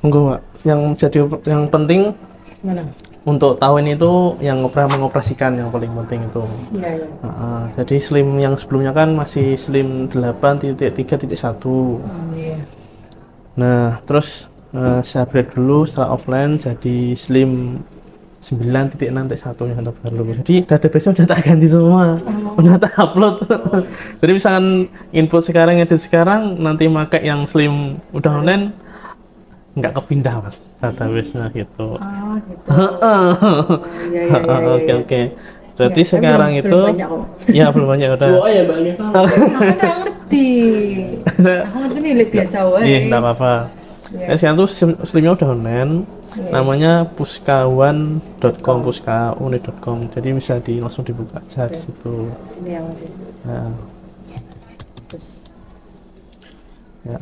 Enggak, Pak. Yang penting Mana? untuk tahun itu yang mengoperasikan yang paling penting itu. Iya, iya. Jadi Slim yang sebelumnya kan masih Slim 8.3.1. Iya. Nah, terus saya upgrade dulu setelah offline jadi Slim 9.6.1 yang terbaru. Jadi database-nya udah tak ganti semua, udah tak upload. Jadi misalkan input sekarang, edit sekarang, nanti pakai yang Slim udah online, nggak kepindah mas database-nya gitu. Gitu. Iya. Oke. Berarti Ya, sekarang belum itu, banyak kok. ya belum banyak udah. Oh ya Bang Eva. Aku ngerti. Aku ngerti nih biasa wae. Iya, nggak apa-apa. Iya. Nah, sekarang tuh Slimnya udah online, namanya puskawan.com, puskauni.com. Jadi bisa langsung dibuka aja di situ. Sini yang masih. Nah, Terus. ya,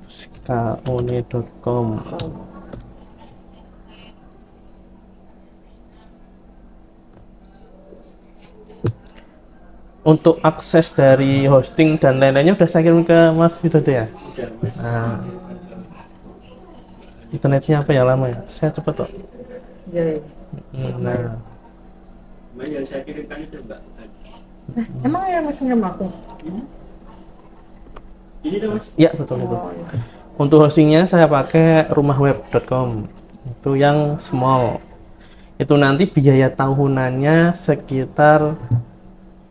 puskauni.com. Untuk akses dari hosting dan lain-lainnya udah saya kirim ke Mas Widodo ya. Nah, internetnya apa ya lama ya? Saya cepet kok. Iya. Nah, Yang saya kirimkan itu Mbak. Emang yang mesti ngirim aku? Ini tuh Mas. ya betul itu. Iya. Untuk hostingnya saya pakai rumahweb.com. Itu yang small. Itu nanti biaya tahunannya sekitar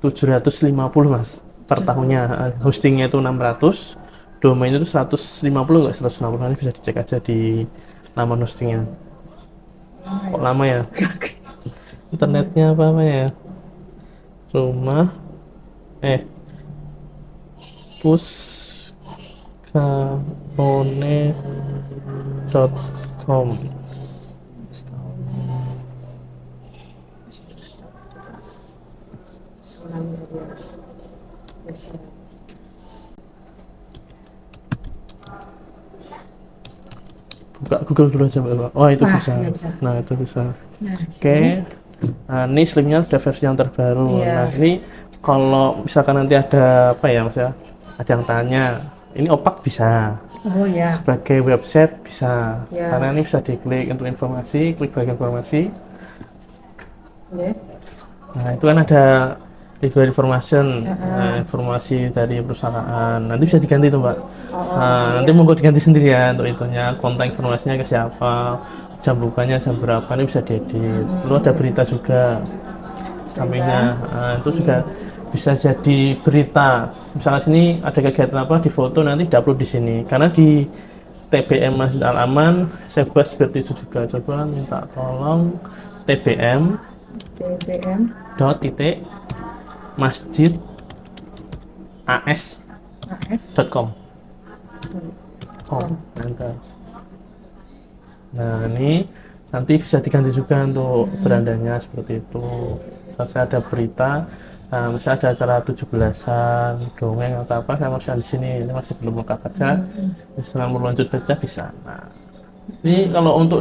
750 mas per tahunnya. Hostingnya itu 600, domain itu 150 nggak 160, nanti bisa dicek aja di nama hostingnya. Kok lama ya? Internetnya apa ya? puskaone.com. Buka Google dulu aja Mbak. Oh itu bisa. Nah itu bisa. Oke. Nah ini Slimnya udah versi yang terbaru. Nah ini kalau misalkan nanti ada apa ya mas ya, ada yang tanya, ini opak bisa. Oh ya. Sebagai website bisa. Karena ini bisa diklik untuk informasi, klik bagian informasi. Nah itu kan ada review information, informasi dari perusahaan. Nanti bisa diganti tuh mbak. Nanti monggo diganti sendiri ya untuk itunya. Kontak informasinya ke siapa, jam bukanya jam berapa, ini bisa diedit. Lalu ada berita juga sampingnya. Itu juga bisa jadi berita. Misalnya sini ada kegiatan apa di foto, nanti diupload di sini. Karena di TBM Masjid Al Aman saya bahas seperti itu juga. Coba minta tolong TBM masjid as.com. Nah ini nanti bisa diganti juga untuk berandanya seperti itu. Saya ada berita, misalnya ada acara 17-an, dongeng atau apa, saya masih di sini. Ini masih belum lengkap aja. Misalnya mau lanjut baca bisa. Nah ini kalau untuk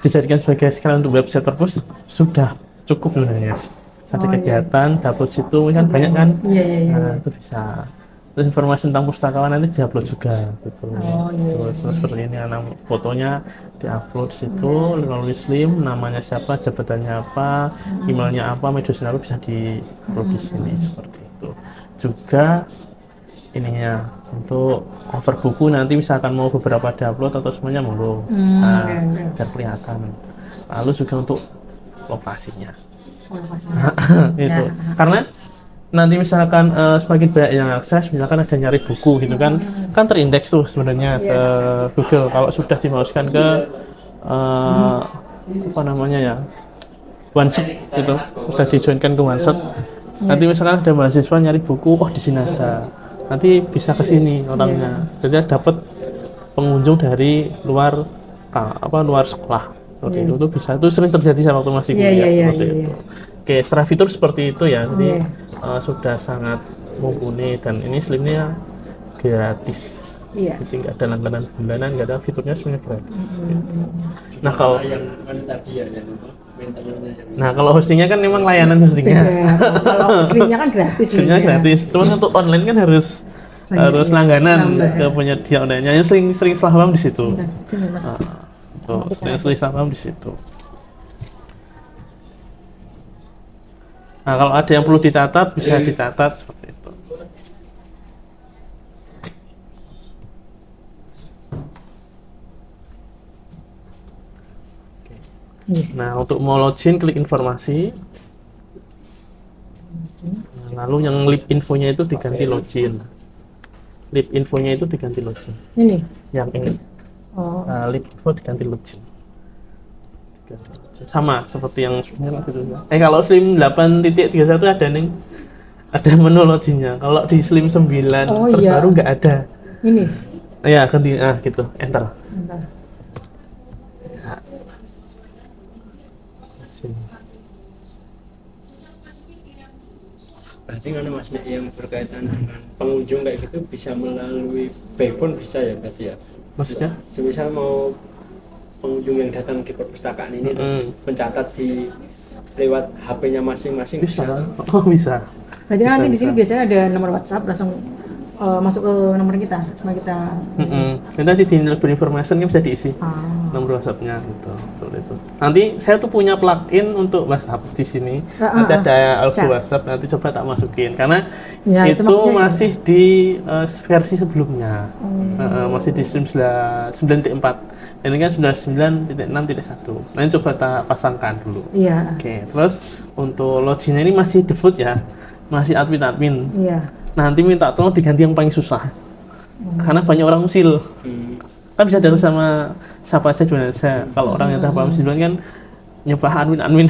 dijadikan sebagai sekalian untuk website purpose sudah cukup sebenarnya. Ada kegiatan, dapur situ kan banyak kan? Nah, itu bisa. Terus informasi tentang pustakawan nanti diupload juga gitu. Terus seperti ini anak fotonya diupload situ, lalu Slim, namanya siapa, jabatannya apa, emailnya apa, media sosial bisa diupload di sini seperti itu. Juga ininya untuk cover buku nanti misalkan mau beberapa diupload atau semuanya monggo bisa biar kelihatan. Lalu juga untuk lokasinya. Itu karena nanti misalkan semakin banyak yang akses, misalkan ada nyari buku gitu kan terindeks tuh sebenarnya ke Google. Kalau sudah dimasukkan ke apa namanya ya, OneShot gitu, sudah dijoinkan ke OneShot. Nanti misalkan ada mahasiswa nyari buku, oh di sini ada, nanti bisa ke sini orangnya. Jadi dapat pengunjung dari luar luar sekolah. Seperti itu bisa, itu sering terjadi sama waktu masih kuliah itu. Oke, setelah fitur seperti itu ya, jadi sudah sangat mumpuni dan ini Slimnya gratis. Jadi nggak ada langganan bulanan, nggak ada, fiturnya sebenarnya gratis. Nah kalau hostingnya kan memang layanan hostingnya. Kalau Slimnya kan gratis. Slimnya gratis, cuman untuk online kan harus harus ya. langganan Nambah, ke ya. penyedia online-nya. Yang sering salah paham di situ. Bentar, sini, Mas. Sering salah paham di situ. Nah, kalau ada yang perlu dicatat, bisa dicatat seperti itu. Nah, untuk mau login, klik informasi. Nah, lalu yang lib infonya itu diganti login. Lib infonya itu diganti login. Ini. Yang ini. Oh. Nah, lib info diganti login. Sama seperti yang sebelumnya gitu. Kalau Slim 8.31 ada menu loginnya. Kalau di Slim 9 terbaru nggak ada. Ini. Ya, ganti gitu. Enter. Bentar. Berarti kan Mas Nek, yang berkaitan dengan pengunjung kayak gitu bisa melalui by phone bisa ya berarti ya? Maksudnya? Semisal mau pengunjung yang datang di perpustakaan ini terus mencatat di lewat HP-nya masing-masing Bisa. Oh, bisa. Berarti Bisa, nanti di sini bisa. biasanya ada nomor WhatsApp, langsung masuk ke nomor kita, cuma kita. Nanti di delivery information kan bisa diisi nomor WhatsApp-nya gitu. Seperti itu. Nanti saya tuh punya plugin untuk WhatsApp di sini. Nanti ada algo WhatsApp, nanti coba tak masukin karena Ya, itu masih di versi sebelumnya. Masih di 9.4. Ini kan sudah 9.6.1. Nanti coba tak pasangkan dulu. Iya. Oke, terus untuk loginnya ini masih default ya. Masih admin. Iya. Nanti minta tolong diganti yang paling susah. Karena banyak orang usil. Kan bisa dari sama siapa aja juga aja. Kalau orang yang tak paham duluan kan nyoba admin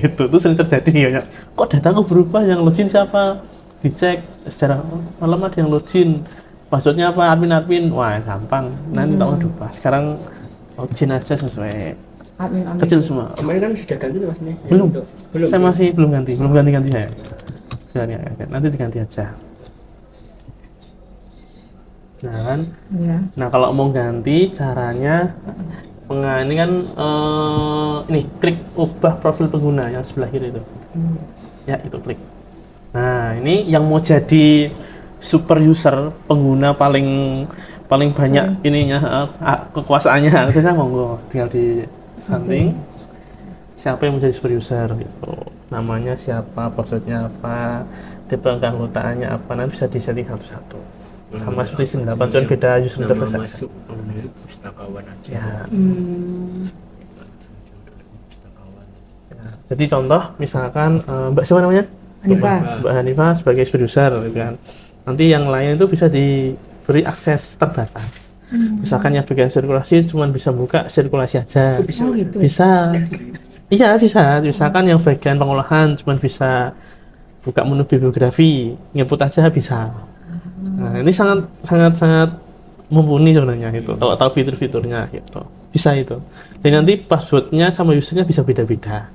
gitu. Itu sering terjadi ya. Kok dataku berubah, yang login siapa? Dicek secara malam ada yang login. Passwordnya apa? Admin. Wah, gampang. Nanti tak mau ubah. Sekarang login aja sesuai Admin. kecil semua. kemarin kan sudah ganti tuh Mas Nek? Belum. Belum. Saya masih belum ganti saya. Nanti diganti aja. Nah kan, Iya. nah kalau mau ganti caranya, ini kan ini klik ubah profil pengguna yang sebelah kiri itu, ya itu klik. Nah ini yang mau jadi super user, pengguna paling banyak ininya kekuasaannya, saya monggo tinggal di setting. Siapa yang menjadi super user gitu, namanya siapa, passwordnya apa, tipe keanggotaannya apa, nanti bisa disetting satu-satu. Sama seperti 9 cuman beda user interface aja. Masuk penghuni pustakawan aja. Ya. Pustakawan. Jadi contoh misalkan Mbak siapa namanya? Mbak Hanifah sebagai super user gitu kan. Nanti yang lain itu bisa diberi akses terbatas. Misalkan yang bagian sirkulasi cuma bisa buka sirkulasi aja. Oh gitu. Bisa. Iya bisa. Misalkan yang bagian pengolahan cuma bisa buka menu bibliografi, nginput aja bisa. Nah, ini sangat mumpuni sebenarnya gitu. Tahu fitur-fiturnya gitu. Bisa itu. Dan nanti passwordnya sama usernya bisa beda-beda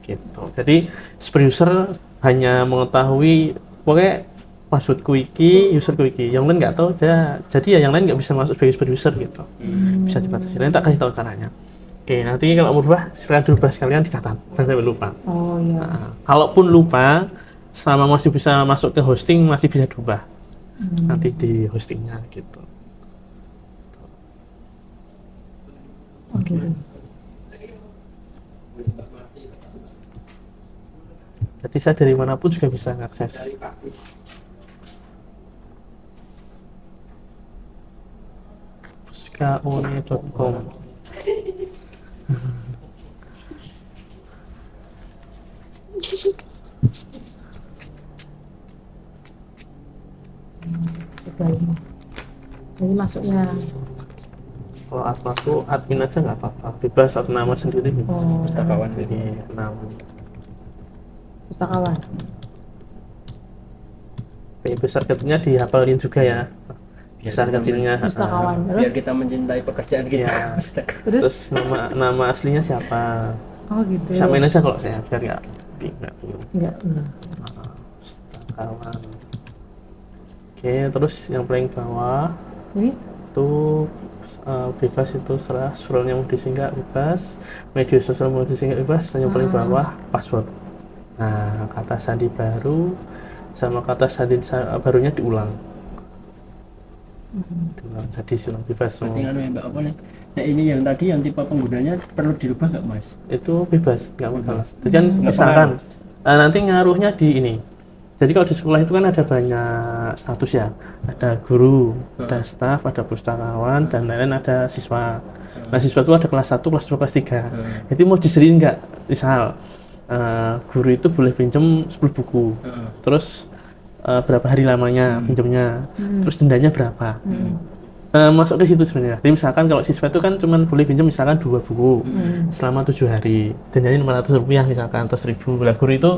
gitu. Jadi super user hanya mengetahui pokoknya passwordku iki, userku iki. Yang lain nggak tahu aja. Jadi ya yang lain nggak bisa masuk sebagai super user gitu. Bisa dibatasi. Nanti tak kasih tahu caranya. Oke, nanti kalau mau berubah, silakan dirubah sekalian, dicatat. Jangan sampai lupa. Oh iya. Nah, kalaupun lupa, selama masih bisa masuk ke hosting, masih bisa dirubah. Nanti di hostingnya gitu. Oh gitu. Jadi saya dari manapun juga bisa mengakses. puskaone.com. Jadi masuknya Kalau admin tuh admin aja nggak apa-apa, bebas atau nama sendiri bebas. Pustakawan Jadi nama. pustakawan. Besar kecilnya dihafalin juga ya. Besar kecilnya. Pustakawan. biar Terus kita mencintai pekerjaan kita. Iya. Terus nama aslinya siapa? oh gitu. Samain aja kalau saya biar nggak bingung. Enggak. Pustakawan. Oke, terus yang paling bawah Ini itu bebas, itu serah suralnya mau disingkat bebas, media sosial mau disingkat bebas, yang paling bawah password. Nah, kata sandi baru sama kata sandi barunya diulang. Itu jadi sih bebas mau. Berarti ya Mbak apa nih? Nah ini yang tadi yang tipe penggunanya perlu dirubah nggak Mas? Itu bebas, nggak masalah. Jadi kan Nggak misalkan nanti ngaruhnya di ini. Jadi kalau di sekolah itu kan ada banyak status ya, ada guru, ada staf, ada pustakawan, dan lain-lain ada siswa. Nah siswa itu ada kelas 1, kelas 2, kelas 3. Jadi mau diseriin nggak? Misal guru itu boleh pinjam 10 buku, terus berapa hari lamanya pinjamnya, terus dendanya berapa. Masuk ke situ sebenarnya. Jadi misalkan kalau siswa itu kan cuma boleh pinjam misalkan 2 buku selama 7 hari, dendanya 500 rupiah misalkan atau 1000. Nah, guru itu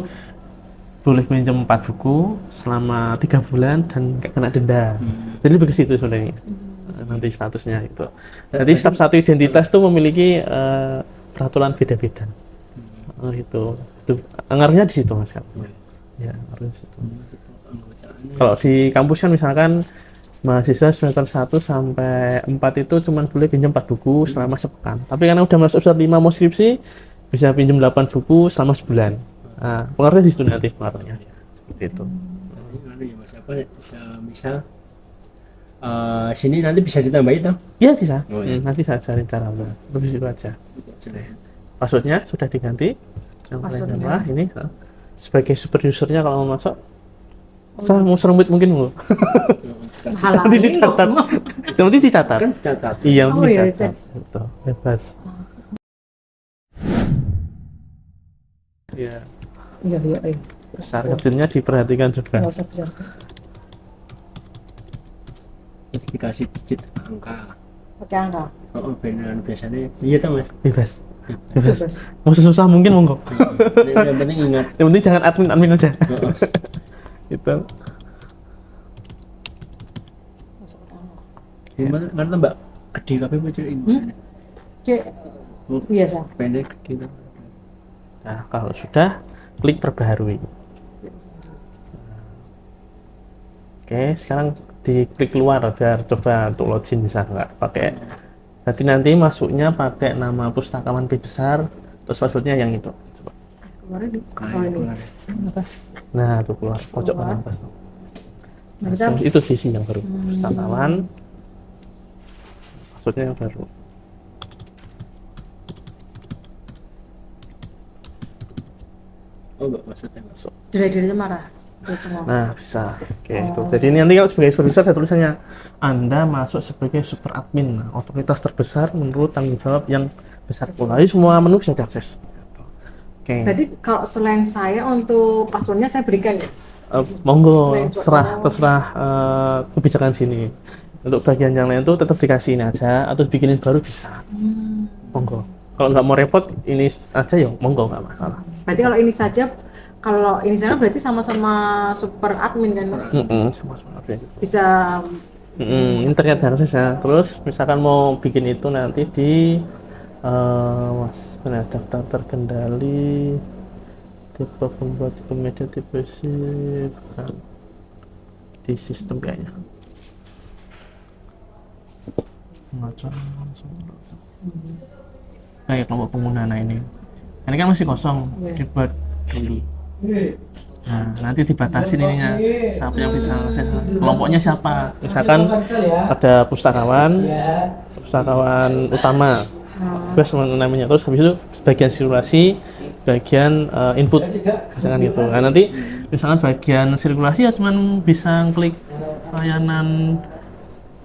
boleh pinjam 4 buku selama 3 bulan dan nggak kena denda. Jadi lebih ke situ sebenarnya nanti statusnya itu. Jadi setiap satu identitas itu memiliki peraturan beda-beda. Itu ngaruhnya di situ Mas. Ya, ngaruhnya di situ. Kalau di kampus kan misalkan mahasiswa semester 1 sampai 4 itu cuma boleh pinjam 4 buku selama sepekan. Tapi karena udah masuk semester 5 mau skripsi bisa pinjam 8 buku selama sebulan. Nah, pengaruhnya di situ nanti pengaruhnya seperti itu. Ini ya Mas apa misal sini nanti bisa ditambahin toh? Iya bisa. Oh, iya. Nanti saya cari cara lebih situ aja. Passwordnya sudah diganti. Yang paling bawah ini sebagai super usernya kalau mau masuk, saya mau serumit mungkin mau. Nanti dicatat. Nanti dicatat. Kan dicatat. Iya, Oh, nanti iya, dicatat. Betul, bebas. Iya. Iya. Besar kecilnya diperhatikan juga. Nggak usah besar. Terus dikasih digit angka. Pakai angka. Oh, beneran biasanya. Iya toh Mas. Bebas. Bebas. Mau sesusah mungkin monggo. Yang penting ingat. Yang penting jangan admin aja. Itu. Masuk pakai angka. Gimana karena Mbak gede kabeh bocil ini. Kayak biasa. Pendek gede. Nah, kalau sudah klik perbaharui. Oke, sekarang diklik keluar biar coba untuk login bisa nggak pakai. Berarti nanti masuknya pakai nama pustakawan P besar, terus passwordnya yang itu. Coba. Kemarin di atas. Nah, itu keluar pojok kanan atas. Nah, kita Itu diisi yang baru. Pustakawan. Passwordnya yang baru. Oh, Mbak maksudnya masuk. jerai-jerainya marah. Dia semua. Nah, bisa. Oke, itu. Jadi ini nanti kalau sebagai supervisor ada tulisannya Anda masuk sebagai super admin, otoritas terbesar menurut tanggung jawab yang besar pula. Jadi semua menu bisa diakses. Oke. Berarti kalau selain saya untuk passwordnya saya berikan ya? Monggo, Selain terserah kebijakan sini. Untuk bagian yang lain tuh tetap dikasih ini aja, atau bikinin baru bisa. Monggo. Kalau nggak mau repot, ini aja ya, monggo nggak masalah. Berarti kalau ini saja, kalau ini sana berarti sama-sama super admin kan Mas? Sama-sama admin. Bisa Ini terkait aksesnya. Terus misalkan mau bikin itu nanti di Mas, mana daftar terkendali, tipe pembuat, tipe media, tipe sip, di sistem kayaknya. Ngacor langsung. Kayak kelompok pengguna, nah ini kan masih kosong, dibuat dulu. Nah, nanti dibatasin ininya, siapa yang bisa ngakses, kelompoknya siapa. Misalkan ada pustakawan utama, bebas namanya. Terus habis itu bagian sirkulasi, bagian input, misalkan gitu. Nah, nanti misalkan bagian sirkulasi ya cuman bisa klik layanan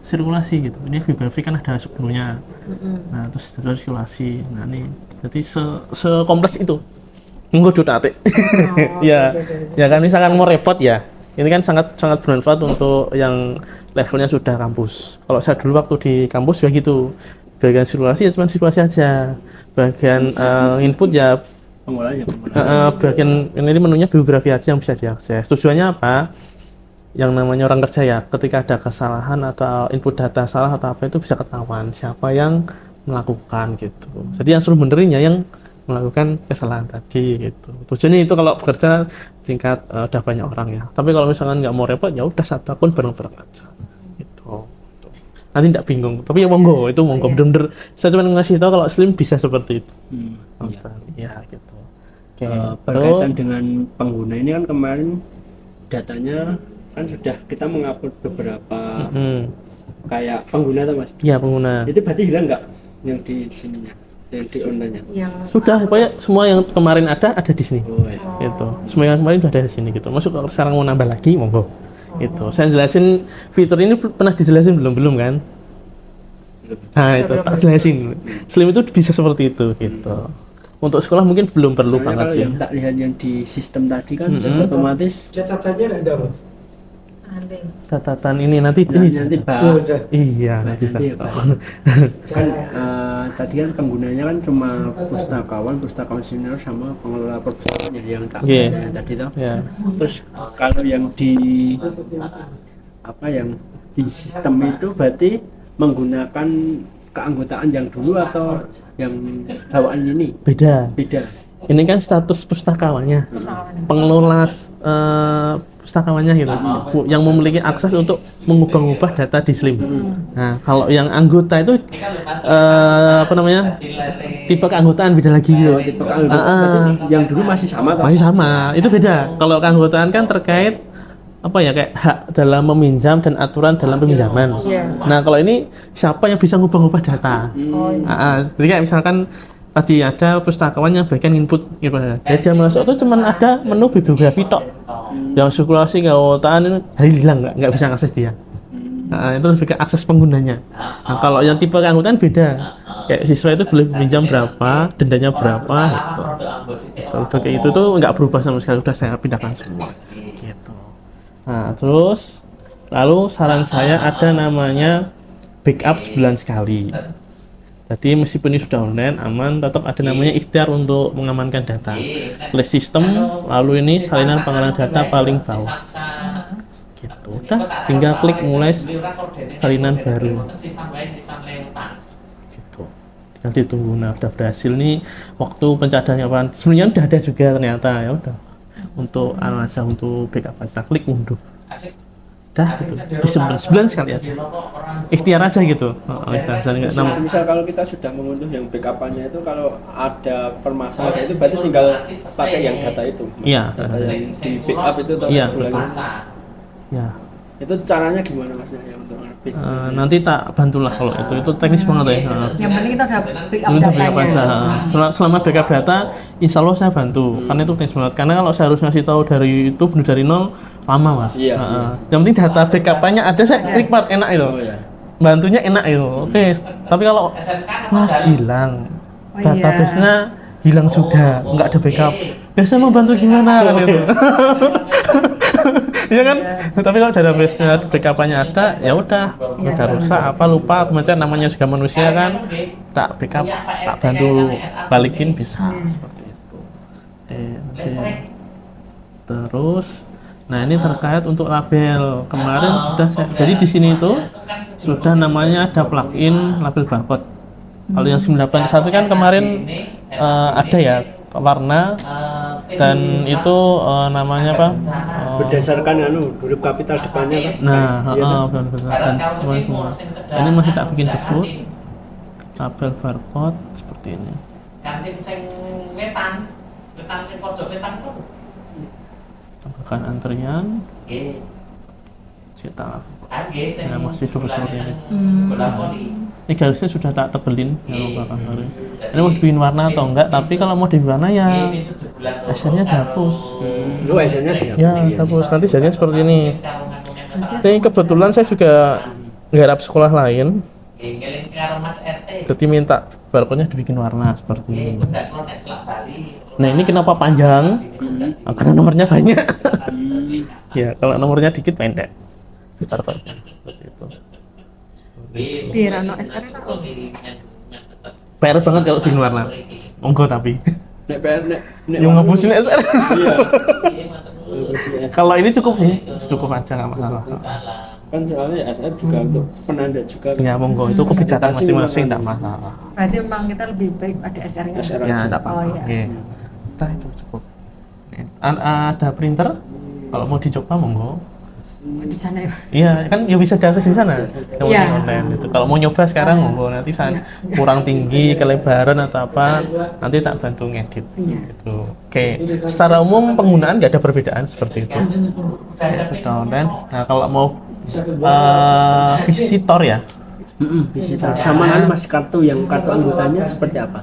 sirkulasi gitu. Ini biografi kan ada sebelumnya. Nah, terus sirkulasi. Nah, ini jadi sekompleks itu. Nggak tarik. Ya, ya kan misalkan mau repot ya. Ini kan sangat bermanfaat untuk yang levelnya sudah kampus. Kalau saya dulu waktu di kampus ya gitu. Bagian sirkulasi ya cuma sirkulasi aja. Bagian input ya Pengolahannya. bagian ini menunya biografi aja yang bisa diakses. Tujuannya apa? Yang namanya orang kerja ya, ketika ada kesalahan atau input data salah atau apa itu bisa ketahuan siapa yang melakukan gitu. Jadi yang suruh benerinnya yang melakukan kesalahan tadi gitu. Tujuannya itu kalau bekerja tingkat udah banyak orang ya. Tapi kalau misalkan nggak mau repot ya udah satu akun bareng-bareng aja gitu. Nanti nggak bingung. Tapi ya monggo, itu monggo bener-bener. Saya cuma ngasih tahu kalau Slim bisa seperti itu. Ya gitu. Oke. Berkaitan dengan pengguna ini kan kemarin datanya kan sudah kita mengupload beberapa kayak pengguna tuh Mas. Iya, pengguna. Itu berarti hilang nggak yang di sininya, yang di online-nya? Yang Sudah, pokoknya semua yang kemarin ada di sini. Oh, ya. Itu semua yang kemarin udah ada di sini gitu. Masuk kalau sekarang mau nambah lagi monggo. Itu saya jelasin fitur ini pernah dijelasin belum kan? Nah itu tak jelasin. Slim itu bisa seperti itu gitu. Untuk sekolah mungkin belum perlu Soalnya banget kalau sih. yang tak lihat yang di sistem tadi kan otomatis Catatannya ada Mas. anting. Catatan ini nanti nanti Oh, udah. iya nanti nanti ya, Pak. Kan tadi kan penggunanya kan cuma pustakawan senior sama pengelola perpustakaannya yang tak Iya. baca tadi toh. ya. Terus kalau yang di yang di sistem itu berarti menggunakan keanggotaan yang dulu atau yang bawaan ini Beda. beda. Ini kan status pustakawannya. Pustakawan. Pengelola pustakawannya gitu, yang memiliki akses untuk mengubah-ubah data di Slim. Nah, kalau yang anggota itu tipe keanggotaan beda lagi gitu. Tipe keanggotaan berarti yang dulu masih sama toh? Masih sama, itu beda. Kalau keanggotaan kan terkait kayak hak dalam meminjam dan aturan dalam peminjaman. Nah, kalau ini siapa yang bisa ngubah-ubah data? Jadi kayak misalkan tadi ada pustakawan yang bagian input gitu. Dia masuk itu cuma ada menu bibliografi tok. Yang sirkulasi keanggotaan itu hilang, nggak bisa akses dia. Nah, itu lebih ke akses penggunanya. Nah, kalau yang tipe keanggotaan beda. Kayak siswa itu boleh pinjam berapa, dendanya berapa gitu. Kalau kayak itu tuh nggak berubah sama sekali, sudah saya pindahkan semua. Gitu. Nah, terus lalu saran saya ada namanya backup sebulan sekali. Jadi meskipun ini sudah online, aman, tetap ada namanya ikhtiar untuk mengamankan data. Klik sistem, lalu ini salinan pengolahan data paling bawah. Gitu. Udah, tinggal klik mulai salinan baru. Gitu. Tinggal ditunggu. Nah, udah berhasil nih waktu pencadahannya apa? Sebenarnya udah ada juga ternyata ya udah. Untuk analisa untuk backup aja, klik unduh. Dah gitu. Disimpan sebulan sekali aja. Ikhtiar aja gitu. Misal kalau kita sudah mengunduh yang backup-nya itu, kalau ada permasalahan itu berarti tinggal pakai yang data itu. Iya. Data yang di backup itu atau Iya, ulangi. Ya. Itu caranya gimana Mas ya untuk backup? Nanti tak bantulah kalau itu teknis banget ya. Yang penting kita udah backup Ini backup aja. datanya. Selama backup data, insya Allah saya bantu. Karena itu teknis banget. Karena kalau saya harus ngasih tahu dari itu benar dari nol, lama Mas. Iya. Yang penting data backup-nya ada, saya nikmat, enak itu. Oh, iya. Bantunya enak itu. Oke. Tapi kalau Mas hilang, database-nya hilang juga, nggak ada backup. Biasanya mau bantu gimana kan itu? Iya kan? Tapi kalau database-nya backup-nya ada, ya udah rusak apa lupa, kemudian namanya juga manusia kan, tak backup, tak bantu balikin bisa seperti itu. Oke. Terus, nah ini terkait untuk label kemarin sudah jadi di sini itu sudah namanya ada plugin label barcode. Kalau yang 981 kan kemarin ada ya warna dan itu namanya apa? Berdasarkan huruf kapital depannya kan? Nah, benar-benar dan semua. Ini masih tak bikin default label barcode seperti ini. Tambahkan antrian. Cetak. Ya, masih cukup seperti ini. Ini garisnya sudah tak tebelin, ya lupa kan. Ini mau dibikin warna atau enggak? Tapi kalau mau dibikin warna ya hasilnya dihapus. Oh, hasilnya dihapus. Ya, dihapus. Nanti jadinya seperti ini. Ini kebetulan saya juga nggarap sekolah lain. Jadi minta barcode-nya dibikin warna seperti ini. Nah, ini kenapa panjang? Karena nomornya banyak. Ya, kalau nomornya dikit pendek. Barcode seperti itu. Biar ano SR tahu. PR banget kalau bikin warna. Monggo tapi. Nek PR nek Yang ngapusin SR. Iya. Kalau ini cukup sih, cukup aja nggak masalah. Kan soalnya SR juga untuk penanda juga. Ya monggo, itu kebijakan masing-masing nggak masalah. Berarti memang kita lebih baik ada SR-nya. SR Ya aja. nggak apa-apa. Oh, iya. Nah, itu cukup. Ada printer, kalau mau dicoba monggo. Di sana ya. Iya, kan ya bisa diakses di sana. Yang Iya. online itu. Kalau mau nyoba sekarang monggo, nanti kurang tinggi, kelebaran atau apa, nanti tak bantu ngedit. Gitu. Oke, secara umum penggunaan nggak ada perbedaan seperti itu. Ya, sudah online. Nah, kalau mau Visitor ya. Visitor. Sama kan Mas kartu anggotanya seperti apa?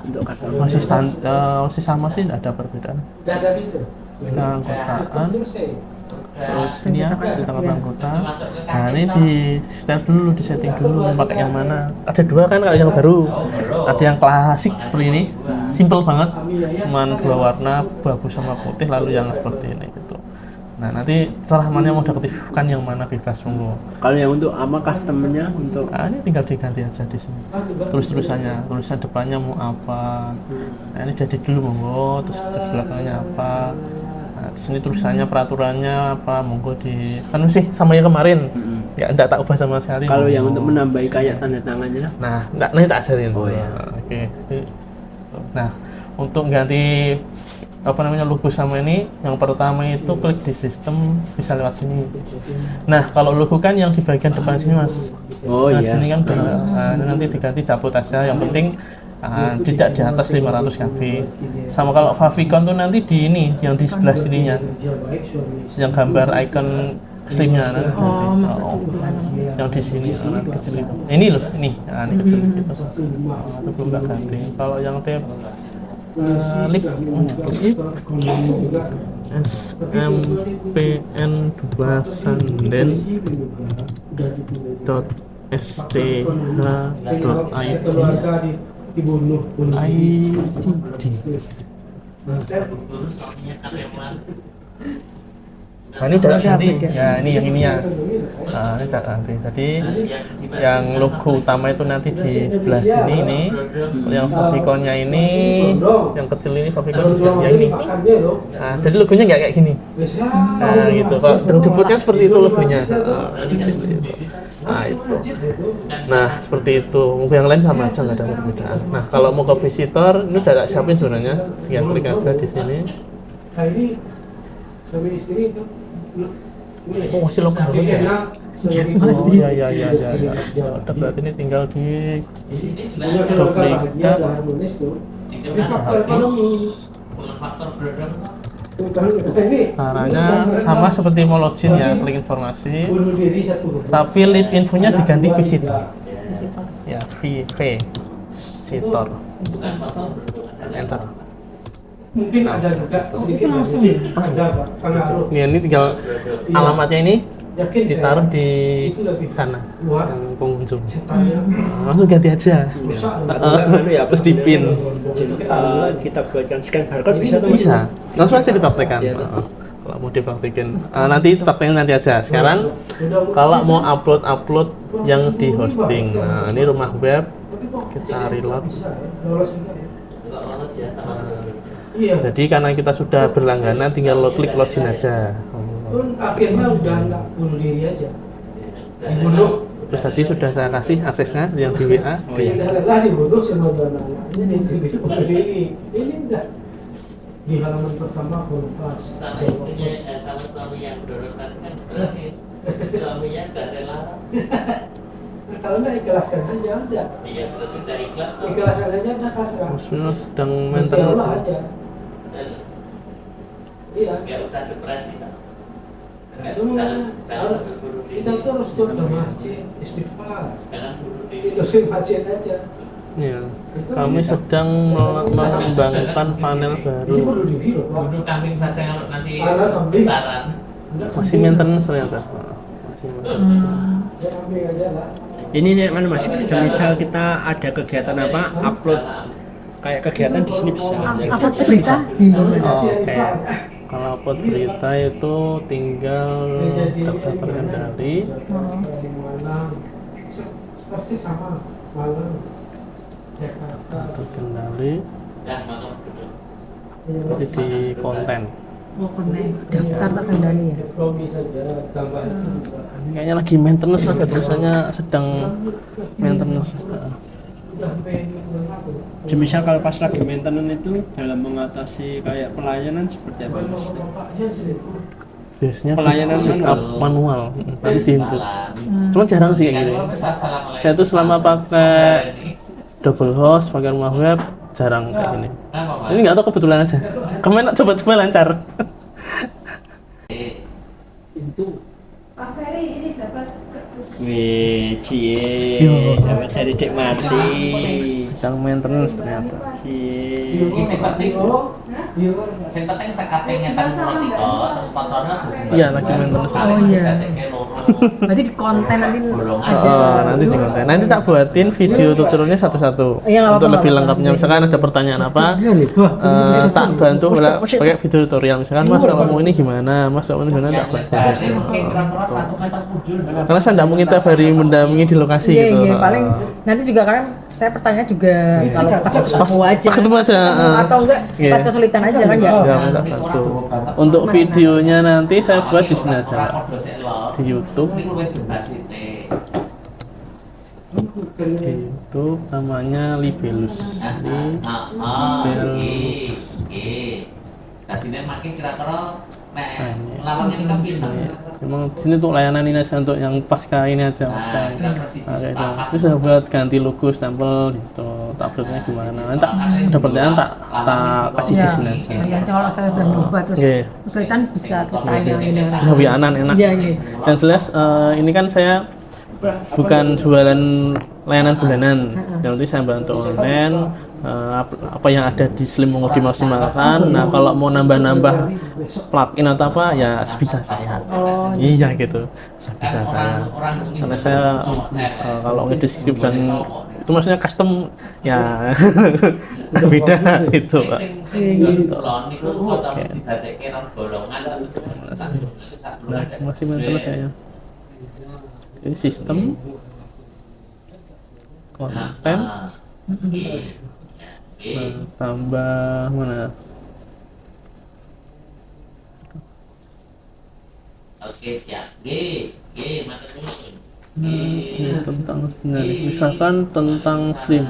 Untuk kartu Masih masih sama sih, tidak ada perbedaan. Keanggotaan, terus ini ya kartu anggota. Nah ini di setel dulu, di setting dulu pakai yang mana. Ada dua kan kalau yang baru, ada yang klasik seperti ini, simple banget, cuman dua warna, abu sama putih, lalu yang seperti ini gitu. Nah nanti terserah mana mau diaktifkan yang mana, bebas monggo. Kalau yang untuk customernya untuk Ini tinggal diganti aja di sini. Tulisan depannya mau apa. Nah ini jadi dulu monggo, terus belakangnya apa. Nah, di sini tulisannya peraturannya apa, monggo di kan sih sama yang kemarin. Enggak tak ubah sama sekali. Kalau yang untuk menambahi kayak tanda tangannya? Nah, nanti tak ajarin. Oh ya. Oke. Nah, untuk ganti logo sama ini, yang pertama itu klik di sistem bisa lewat sini. Nah kalau logo kan yang di bagian depan sini mas. Oh nah, iya. Sini kan nanti diganti dapur aja. Yang penting tidak di atas 500 KB. Sama kalau favicon tuh nanti di ini, yang di sebelah sininya, yang gambar icon slimnya nanti. Yang di sini kecil itu. Ini loh, ini kecil gitu. Itu belum tak ganti. Kalau yang lip SMPN2 Sanden Nah ini udah ganti, ya ini yang ininya. Nah ini udah ganti. Jadi yang logo utama itu nanti di sebelah sini ini, yang faviconnya ini, yang kecil ini favicon di sini, yang ini. Nah jadi logonya nggak kayak gini. Nah gitu, Pak. Dengan defaultnya seperti itu logonya. Nah itu. Nah seperti itu. Mobil yang lain sama aja, nggak ada perbedaan. Nah kalau mau ke visitor, ini udah tak siapin sebenarnya. Tinggal klik aja di sini. Oh masih lama halus ya? Masih. Ya. Berarti ini tinggal di duplikat. Caranya sama seperti mau login ya, klik informasi. Tapi lip infonya diganti visitor. Ya, visitor. Enter. Mungkin ada juga itu langsung Ini tinggal alamatnya ini ditaruh di sana yang pengunjung. Langsung ganti aja. Terus dipin. Kita buatkan scan barcode bisa tuh? Bisa. Langsung aja dipraktekkan. Kalau mau dipraktekin, nanti praktekin nanti aja. Sekarang kalau mau upload yang di hosting, nah ini rumah web, kita reload. Jadi karena kita sudah berlangganan, tinggal klik login aja. Akhirnya udah nggak bunuh diri aja. Dibunuh. Terus tadi sudah saya kasih aksesnya yang di WA. Dibunuh sama dana. Ini bunuh diri. Ini enggak. Di halaman pertama pas. Sama istrinya, sama suami yang berdorotan kan berarti suaminya nggak rela. Kalau nggak ikhlaskan saja udah. Iya, berarti dari ikhlas. Ikhlaskan saja udah pasrah. Mas sedang maintenance. Iya. Nggak usah depresi kan. Jangan bunuh diri. kita tuh harus turun ke masjid, istighfar. Jangan bunuh diri. Itusin pasien aja. Ya, kami sedang mengembangkan panel baru. Ini bunuh diri loh. Bunuh kambing saja kalau nanti Ada kambing. besaran. Masih maintenance ternyata. Masih maintenance. Ya ambil aja lah. Ini nih kan mas, semisal kita ada kegiatan apa, upload kayak kegiatan di sini bisa. upload berita di mana? Oke. Kalau upload berita itu tinggal daftar terkendali. Dari Malang, persis sama Malang, Jakarta. Terkendali. Dah malam duduk. Nanti di konten. Oh konten daftar terkendali ya. Diplomi saja, tambah Kayaknya lagi maintenance, ada tulisannya sedang maintenance. Semisal kalau pas lagi maintenance itu dalam mengatasi kayak pelayanan seperti apa mas? Biasanya Pelayanan pick up manual, nanti di input. Cuman jarang sih kayak gini. Saya tuh selama pakai double host, pakai rumah web, jarang kayak gini. Ini nggak tahu kebetulan aja. Kemarin coba lancar. Itu Pak Ferry ini Wih, Yo. dapat dari Dek Mati. sedang maintenance ternyata. Cie. Ini sing penting sekatnya nyetak Vertigo, terus sponsornya jujur. Iya, lagi maintenance. Oh, iya. Berarti di konten nanti ada. Nanti di konten. Nanti tak buatin video tutorialnya satu-satu Iya, nggak untuk apa-apa, lebih nggak lengkapnya. Misalkan ada pertanyaan apa, Iya nih, Bah. tak bantu pakai video tutorial. Misalkan Mas kalau mau ini gimana, Mas kalau mau ini gimana, tak bantu. Kira-kira 1 meter pujul. Karena saya nggak mungkin tiap hari mendampingi di lokasi Iya, gitu. iya, paling nanti juga kan saya pertanyaan juga kalau pas ketemu aja. Pas ketemu aja. Atau enggak Iya. pas kesulitan aja kan ya. Ya, minta bantu. Untuk videonya nanti saya buat di sini aja, di YouTube. Di YouTube namanya Libelus. Tadi nek makin kira-kira nek lawannya ini kan bisa. Memang sini tuh layanan ini aja untuk yang pasca ini aja, pasca ini. Terus saya buat ganti logo, stempel gitu. Tak uploadnya gimana? Nanti ada pertanyaan tak kasih di sini aja. Ya, kalau saya sudah nyoba terus Iya. kesulitan bisa tanya ini. Bisa wianan enak. Iya, iya. Yang jelas ini kan saya bukan jualan layanan bulanan. Yang penting saya bantu online. Apa yang ada di Slim mau dimaksimalkan. Nah, kalau mau nambah-nambah plugin atau apa ya sebisa saya. Iya gitu, sebisa saya. Karena saya kalau ngedeskrip dan itu maksudnya custom ya beda itu, Pak. Nah, masih mental saya. Ini sistem konten. Tambah mana? Oke, siap. Mantap dulu. Ini tentang sebenarnya. Misalkan tentang Slim.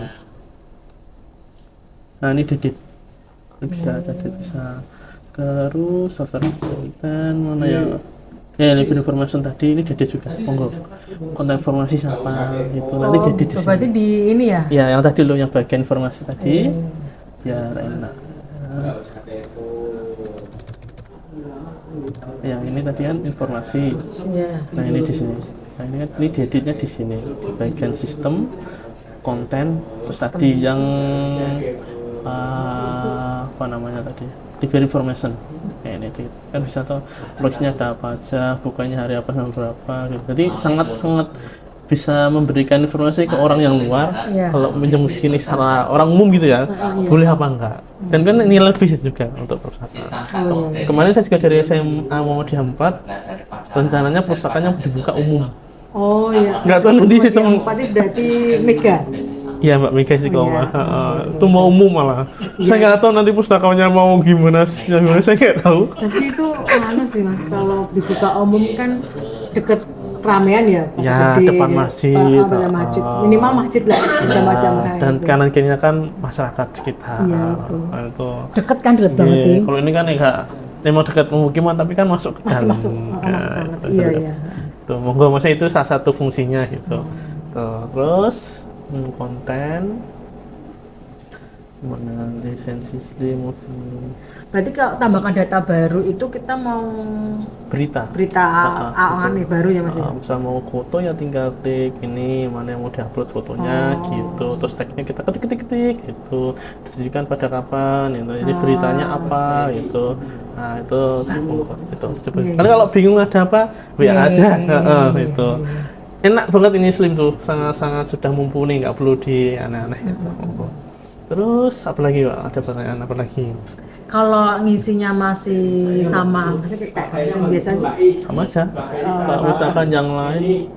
Nah, ini edit. Bisa edit bisa. Terus konten mana ya? Ya, lebih information tadi ini jadi juga. Monggo. Konten informasi siapa gitu. Nanti jadi di sini. Berarti di ini ya? Ya, yang tadi lo yang bagian informasi tadi. Biar enak. Yang ini tadi kan informasi. Iya. Nah, ini di sini. Nah, ini dieditnya di sini di bagian sistem konten. Terus tadi yang apa namanya tadi? Delivery information. Ini kan bisa tahu logisnya ada apa aja, bukanya hari apa dan berapa gitu. Jadi sangat bisa memberikan informasi ke orang yang luar. Iya. Kalau minjem sini secara orang umum gitu ya, boleh apa enggak. Dan kan ini lebih juga untuk perpustakaan. Kemarin saya juga dari SMA Muhammadiyah 4, rencananya perpustakaannya dibuka umum. Oh iya. Nggak tahu nanti sistem. Berarti mega. Iya, Mbak Mega Istiqomah. Itu mau umum malah. Saya nggak tahu nanti pustakawannya mau gimana, saya nggak tahu. Tapi itu anu sih Mas, kalau dibuka umum kan deket keramaian ya. Ya, gede, depan masjid. masjid. Minimal masjid lah, jam-jam. Dan kanan kirinya kan masyarakat sekitar. Iya, itu. Nah, itu. Deket kan deket banget Iya, nih. kalau ini kan enggak memang dekat pemukiman tapi kan masuk ke Masih dalam. masuk. Ya, Masuk banget. itu Iya, dekat. iya. Tuh, monggo maksudnya itu salah satu fungsinya gitu. Tuh, terus konten mana lisensi Slim. Berarti kalau tambahkan data baru itu kita mau Berita nih baru ya Mas ya? bisa mau foto ya tinggal klik ini mana yang mau diupload fotonya gitu, terus tagnya kita ketik gitu, ditujukan pada kapan gitu, jadi beritanya apa gitu. Nah itu coba. Karena kalau bingung ada apa WA aja gitu. Enak banget ini Slim tuh, sangat sudah mumpuni, nggak perlu di aneh-aneh gitu. Terus apa lagi Pak? Ada pertanyaan apa lagi? Kalau ngisinya masih sama, maksudnya kayak biasa sih. Sama aja. Kalau misalkan yang lain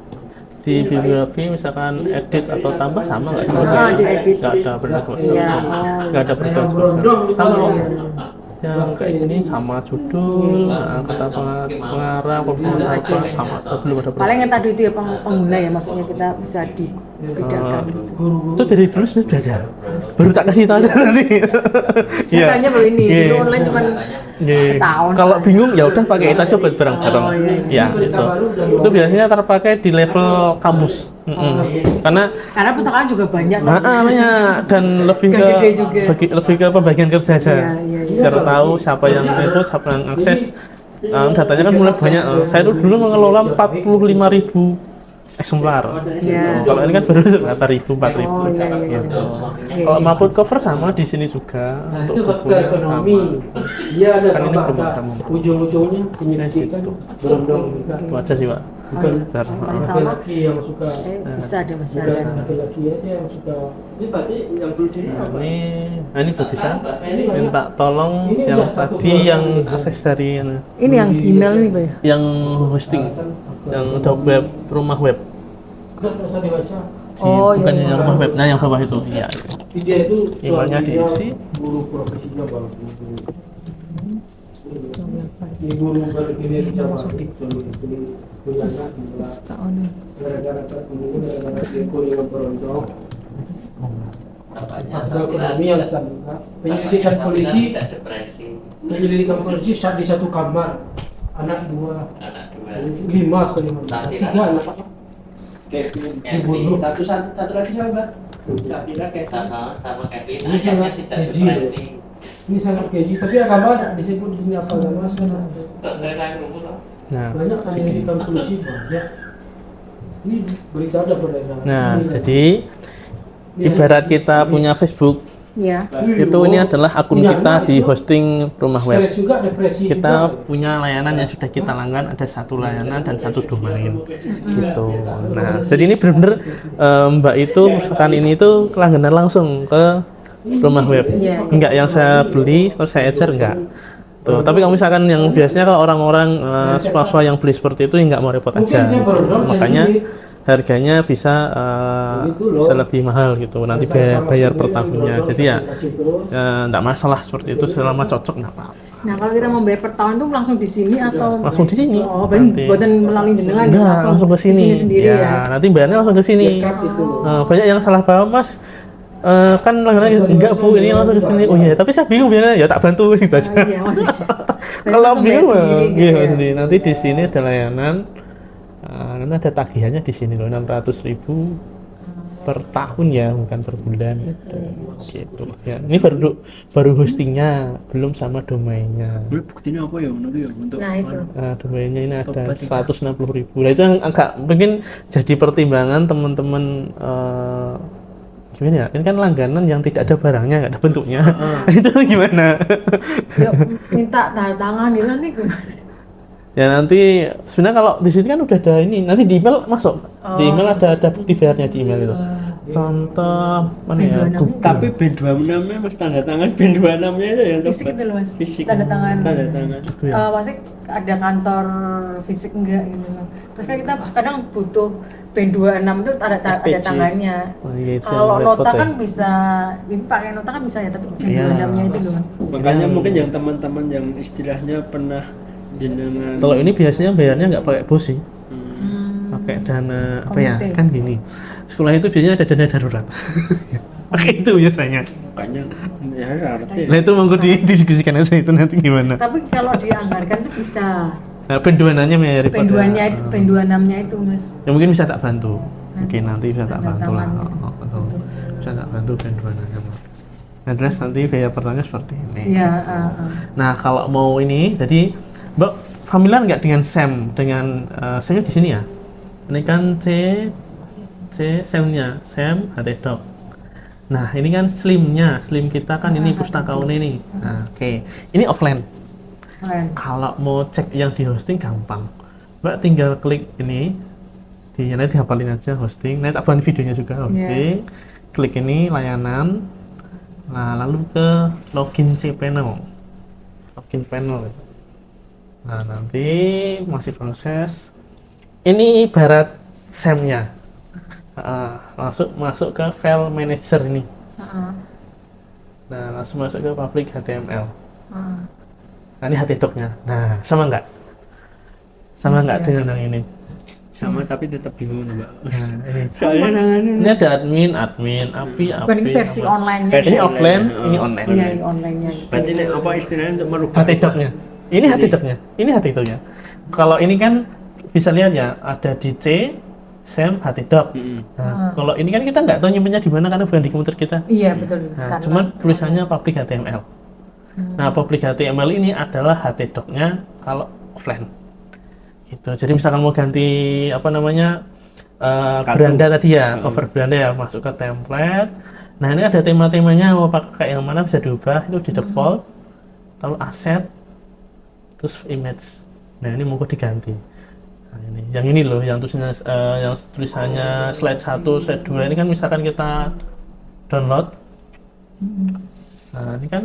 di bibliografi misalkan edit atau tambah sama nggak? Diedit. Nggak ada perbedaan Iya. nggak ada perbedaan sama loh. Yang kayak gini sama judul, kata pengarang, apa sama sebelum ada Paling yang tadi itu ya pengguna ya, maksudnya kita bisa dibedakan. Itu dari dulu sebenarnya sudah ada. Baru tak kasih tahu nanti. Saya tanya baru ini, dulu online cuma setahun. Kalau bingung ya udah pakai itu aja buat bareng-bareng. Ya, itu. Itu biasanya terpakai di level kampus. Karena pustakaan juga banyak banyak dan lebih ke gede juga. lebih ke pembagian kerja aja. Iya. Biar tahu siapa yang input, siapa yang akses. Datanya kan mulai banyak. Saya tuh dulu mengelola 45.000 eksemplar. Iya. Kalau ini kan baru rata ribu, 4.000. Oh, iya, iya, gitu. iya. Kalau maput cover sama di sini juga Nah, untuk itu faktor bukunya ekonomi. sama. Dia ada Kan ini tambah belum ada ada mampu. ujung-ujungnya penyelidikan belum juga. Itu aja sih Pak. Bukan Bentar. Masih sama? laki-laki yang suka, Bisa deh masih bukan ada. laki-laki aja yang suka. Ini berarti yang perlu diri apa? Ini buat bisa minta tolong Ini yang udah satu tadi bulan. yang akses dari Ini yang email nih Pak ya? yang hosting, yang web, rumah web. Nggak usah dibaca. Oh, Bukan iya. yang rumah web, nah yang bawah itu. Iya. Dia itu Emailnya suaminya diisi. guru profesinya bagus. Ini guru bergini matematik, suami istri punya anak juga. Gara-gara terbunuh, gara-gara dia kuliah berontok. Faktor ekonomi yang sama. Penyelidikan polisi, tidak depresi. penyelidikan polisi di satu kamar, anak 2, Anak 5 sekali Saat 3 ini anak. Kevin, Dibunuh. Satu lagi siapa? Sapira kayak sama Kevin, Ini ayahnya sangat tidak keji. depresi. Ini sangat keji, tapi agama ada disebut di sini apa agama sekarang. Nah, Banyak kan segini. penyelidikan polisi banyak. Ini berita ada beredar. Nah, Ini jadi ini ibarat kita punya Facebook, Iya. itu ini adalah akun punya kita anak di itu hosting rumah web. stres juga, depresi Kita juga. punya layanan yang sudah kita langgan, ada satu layanan dan satu domain gitu. Nah, jadi ini benar-benar Mbak itu misalkan ini itu langganan langsung ke rumah web, Iya. enggak yang saya beli terus saya ecer enggak. Tuh, tapi kalau misalkan yang biasanya kalau orang-orang swasta yang beli seperti itu enggak mau repot aja. Mungkin dia baru down, Makanya jadi- harganya bisa bisa lebih mahal gitu. Nanti bayar per tahunnya. Jadi ya enggak masalah seperti itu selama cocok enggak apa-apa. Nah kalau kita mau bayar per tahun tuh langsung di sini atau Langsung di sini. Oh, berarti Nanti. buatan melalui jenengan Enggak, ya, langsung ke di sini. sendiri ya. Nanti bayarnya langsung ke sini. Dekat itu loh. Banyak yang salah paham, Mas. Kan langganan enggak Bu, ini langsung ke sini. Oh iya, tapi saya bingung biarnya ya tak bantu gitu aja. Oh, iya, masih. Kalau Langsung bayar bingung, sendiri gitu iya ya. sendiri. Nanti di sini ada layanan. Nanti ada tagihannya di sini loh, 600.000 per tahun ya, bukan per bulan. Gitu. Ya, ini baru hostingnya, belum sama domainnya. Buktinya apa ya nanti ya untuk Nah itu. Domainnya ini ada Tobat itu. 160.000. Nah itu yang agak mungkin jadi pertimbangan teman-teman gimana ya? Ini kan langganan yang tidak ada barangnya, nggak ada bentuknya. Itu gimana? Yuk minta tanda tangan itu nanti gimana? Ya nanti sebenarnya kalau di sini kan udah ada ini, nanti di email masuk. Di email ada bukti bayarnya di email itu. Contoh mana ya? B26. tapi B26 nya mas tanda tangan B26 nya itu yang Fisik itu loh mas. Fisik. Tanda tangan. Tanda tangan. Gitu ya. Maksudnya ada kantor fisik enggak gitu. Terus kan kita kadang butuh B26 itu ada SPC. tangannya. Oh, iya, itu Kalau yang nota repot ya. kan bisa, ini pakai nota kan bisa ya, tapi Iya. B26-nya itu loh mas. Makanya mungkin yang teman-teman yang istilahnya pernah jenengan Kalau ini biasanya bayarnya nggak pakai bos sih, Hmm. pakai dana apa ya? Komite. Kan gini. Sekolah itu biasanya ada dana darurat. Pakai itu biasanya. makanya ya arti Nah itu monggo didiskusikan aja itu nanti gimana. Tapi kalau dianggarkan tuh bisa. Nah, penduanannya mirip P26-nya itu, P26-nya itu mas. Ya mungkin bisa tak bantu. Mungkin nanti bisa tak Tanda bantu lah. tangannya. Betul. Bisa tak bantu penduanannya. Nah, terus nanti biaya pertanyaan seperti ini. Iya. Nah, kalau mau ini, jadi Mbak familiar nggak dengan SEM? Dengan SEM di sini ya? Ini kan C SEM-nya, SEM HTDoc. Nah, ini kan slim-nya, slim kita kan ini pustakaun ini. Nah, oke. Ini offline. Keren. Kalau mau cek yang di hosting gampang. Mbak tinggal klik ini, nanti dihafalin aja hosting. Nanti tak buat videonya juga hosting. Klik ini layanan. Nah, lalu ke login cPanel. Login panel. Nah, nanti masih proses. Ini ibarat SEM-nya. Masuk ke file manager ini. Nah, langsung masuk ke public HTML. Nah, ini HTDoc-nya. Nah, sama nggak? Sama nggak dengan yang ini? sama tapi tetap bingung mbak. Nah, ini. Soalnya tangannya Ini ada API, Bukan ini versi apa. online-nya. Versi Ini offline, online. ini online. Iya, ini online-nya. berarti ini apa istilahnya untuk merubah HTDoc-nya. Ini HTDoc-nya. Ini HTDoc-nya. Kalau ini kan bisa lihat ya, ada di C, SEM, HTDoc. Nah, kalau ini kan kita nggak tahu nyimpennya di mana karena bukan di komputer kita. Iya, betul. Nah, Karena- cuman tulisannya public HTML. Nah, public HTML ini adalah HTDoc-nya kalau offline. Gitu. Jadi misalkan mau ganti apa namanya beranda tadi ya, cover beranda ya, masuk ke template. Nah ini ada tema-temanya, mau pakai yang mana bisa diubah, itu di default, lalu aset, terus image. Nah ini mau diganti. Nah, yang ini loh, yang tulisannya slide 1, slide 2 ini kan misalkan kita download. Nah ini kan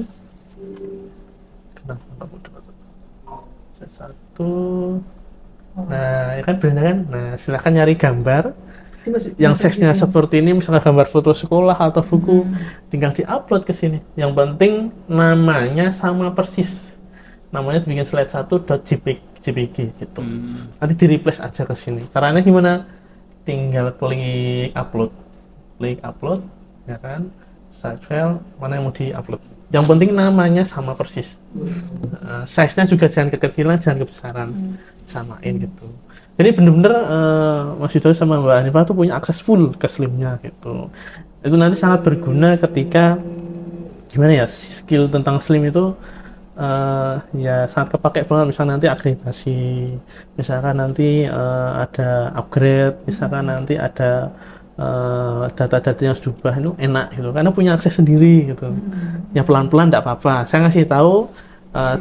slide 1. Nah, ya kan benar kan? Nah, silakan nyari gambar yang size-nya seperti ini, misalnya gambar foto sekolah atau buku, tinggal di-upload ke sini. Yang penting namanya sama persis. Namanya dibikin slide 1.jpg gitu. Nanti di-replace aja ke sini. Caranya gimana? Tinggal klik upload. Klik upload, ya kan? Save file, mana yang mau di-upload. Yang penting namanya sama persis. Size-nya juga jangan kekecilan, jangan kebesaran. Samain gitu. Jadi bener-bener Mas Yudo sama Mbak Hanifah tuh punya akses full ke Slim-nya gitu. Itu nanti sangat berguna ketika gimana ya, skill tentang Slim itu ya sangat kepake banget. Misalnya nanti akreditasi, misalkan nanti ada upgrade, misalkan nanti ada data-data yang harus diubah, itu enak gitu karena punya akses sendiri gitu. Ya pelan-pelan enggak apa-apa. Saya ngasih tahu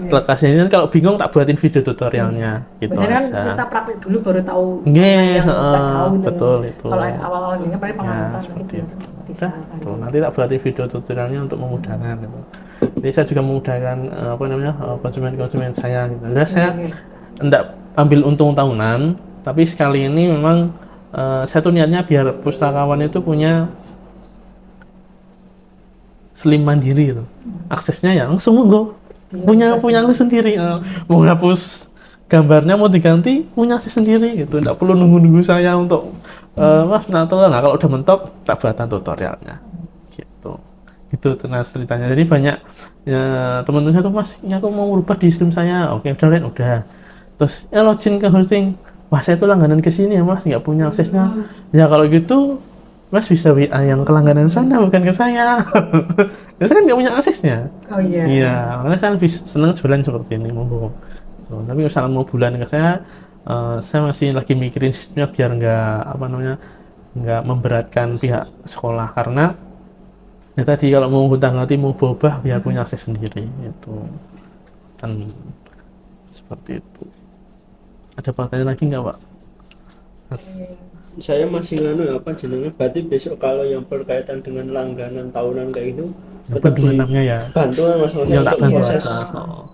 lekasnya ini kalau bingung tak buatin video tutorialnya gitu. Biasanya aja. Kan kita praktek dulu baru tahu. Nggih, tahu betul itu. Kalau awal-awal ini paling pengamatan Ya, seperti gitu. itu. Tuh, nanti tak buatin video tutorialnya untuk memudahkan gitu. Jadi saya juga memudahkan konsumen-konsumen saya gitu. Jadi saya enggak ambil untung tahunan, tapi sekali ini memang saya tuh niatnya biar pustakawan itu punya Slim mandiri gitu. Aksesnya ya langsung monggo. Punya akses sendiri. Mau hapus gambarnya mau diganti punya akses sendiri gitu. Enggak perlu nunggu-nunggu saya untuk Mas minta tolong. Nah, kalau udah mentok tak buatan tutorialnya. Gitu. Gitu tenas ceritanya. Jadi banyak ya, teman-teman saya tuh Mas, ini aku mau merubah di Slim saya. Oke, udah. Terus ya login ke hosting. Wah, saya tuh langganan ke sini ya Mas, nggak punya aksesnya. Ya kalau gitu Mas bisa WA yang ke langganan sana, bukan ke saya. Ya saya kan nggak punya aksesnya. Oh iya. Iya, makanya saya lebih senang jualan seperti ini, monggo. So, tapi misalkan mau bulan ke saya masih lagi mikirin sistemnya biar nggak memberatkan pihak sekolah, karena ya tadi kalau mau hutang-hati mau berubah biar punya akses sendiri itu. Dan seperti itu. Ada pertanyaan lagi nggak Pak? Mas? Saya masih berarti besok kalau yang berkaitan dengan langganan tahunan kayak gitu tetap Bantuannya ya. bantuan Ya, tak bantu proses aja.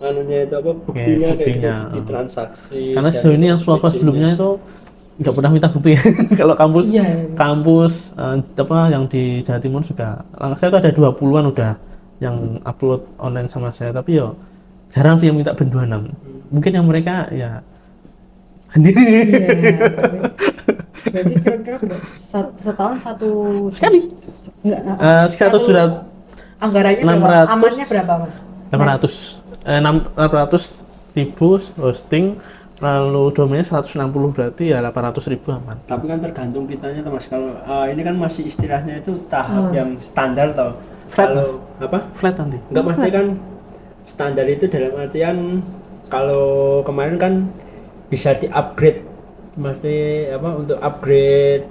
anunya itu apa buktinya kayak gitu di transaksi. Karena sejauh ini yang swasta sebelumnya itu nggak pernah minta bukti. Kalau kampus yang di Jawa Timur juga, saya tuh ada 20-an udah yang upload online sama saya, tapi yo jarang sih yang minta bantuan. Mungkin yang mereka ya Jadi kira-kira setahun satu sekali. Satu sudah anggarannya 600, berapa? Amannya berapa Mas? 600.000 hosting, lalu domainnya 160, berarti ya 800.000 aman. Tapi kan tergantung kitanya Mas. Kalau ini kan masih istilahnya itu tahap yang standar tau. Flat, Kalau Mas. apa? Flat nanti. Enggak pasti kan standar itu dalam artian kalau kemarin kan bisa di-upgrade. Mesti untuk upgrade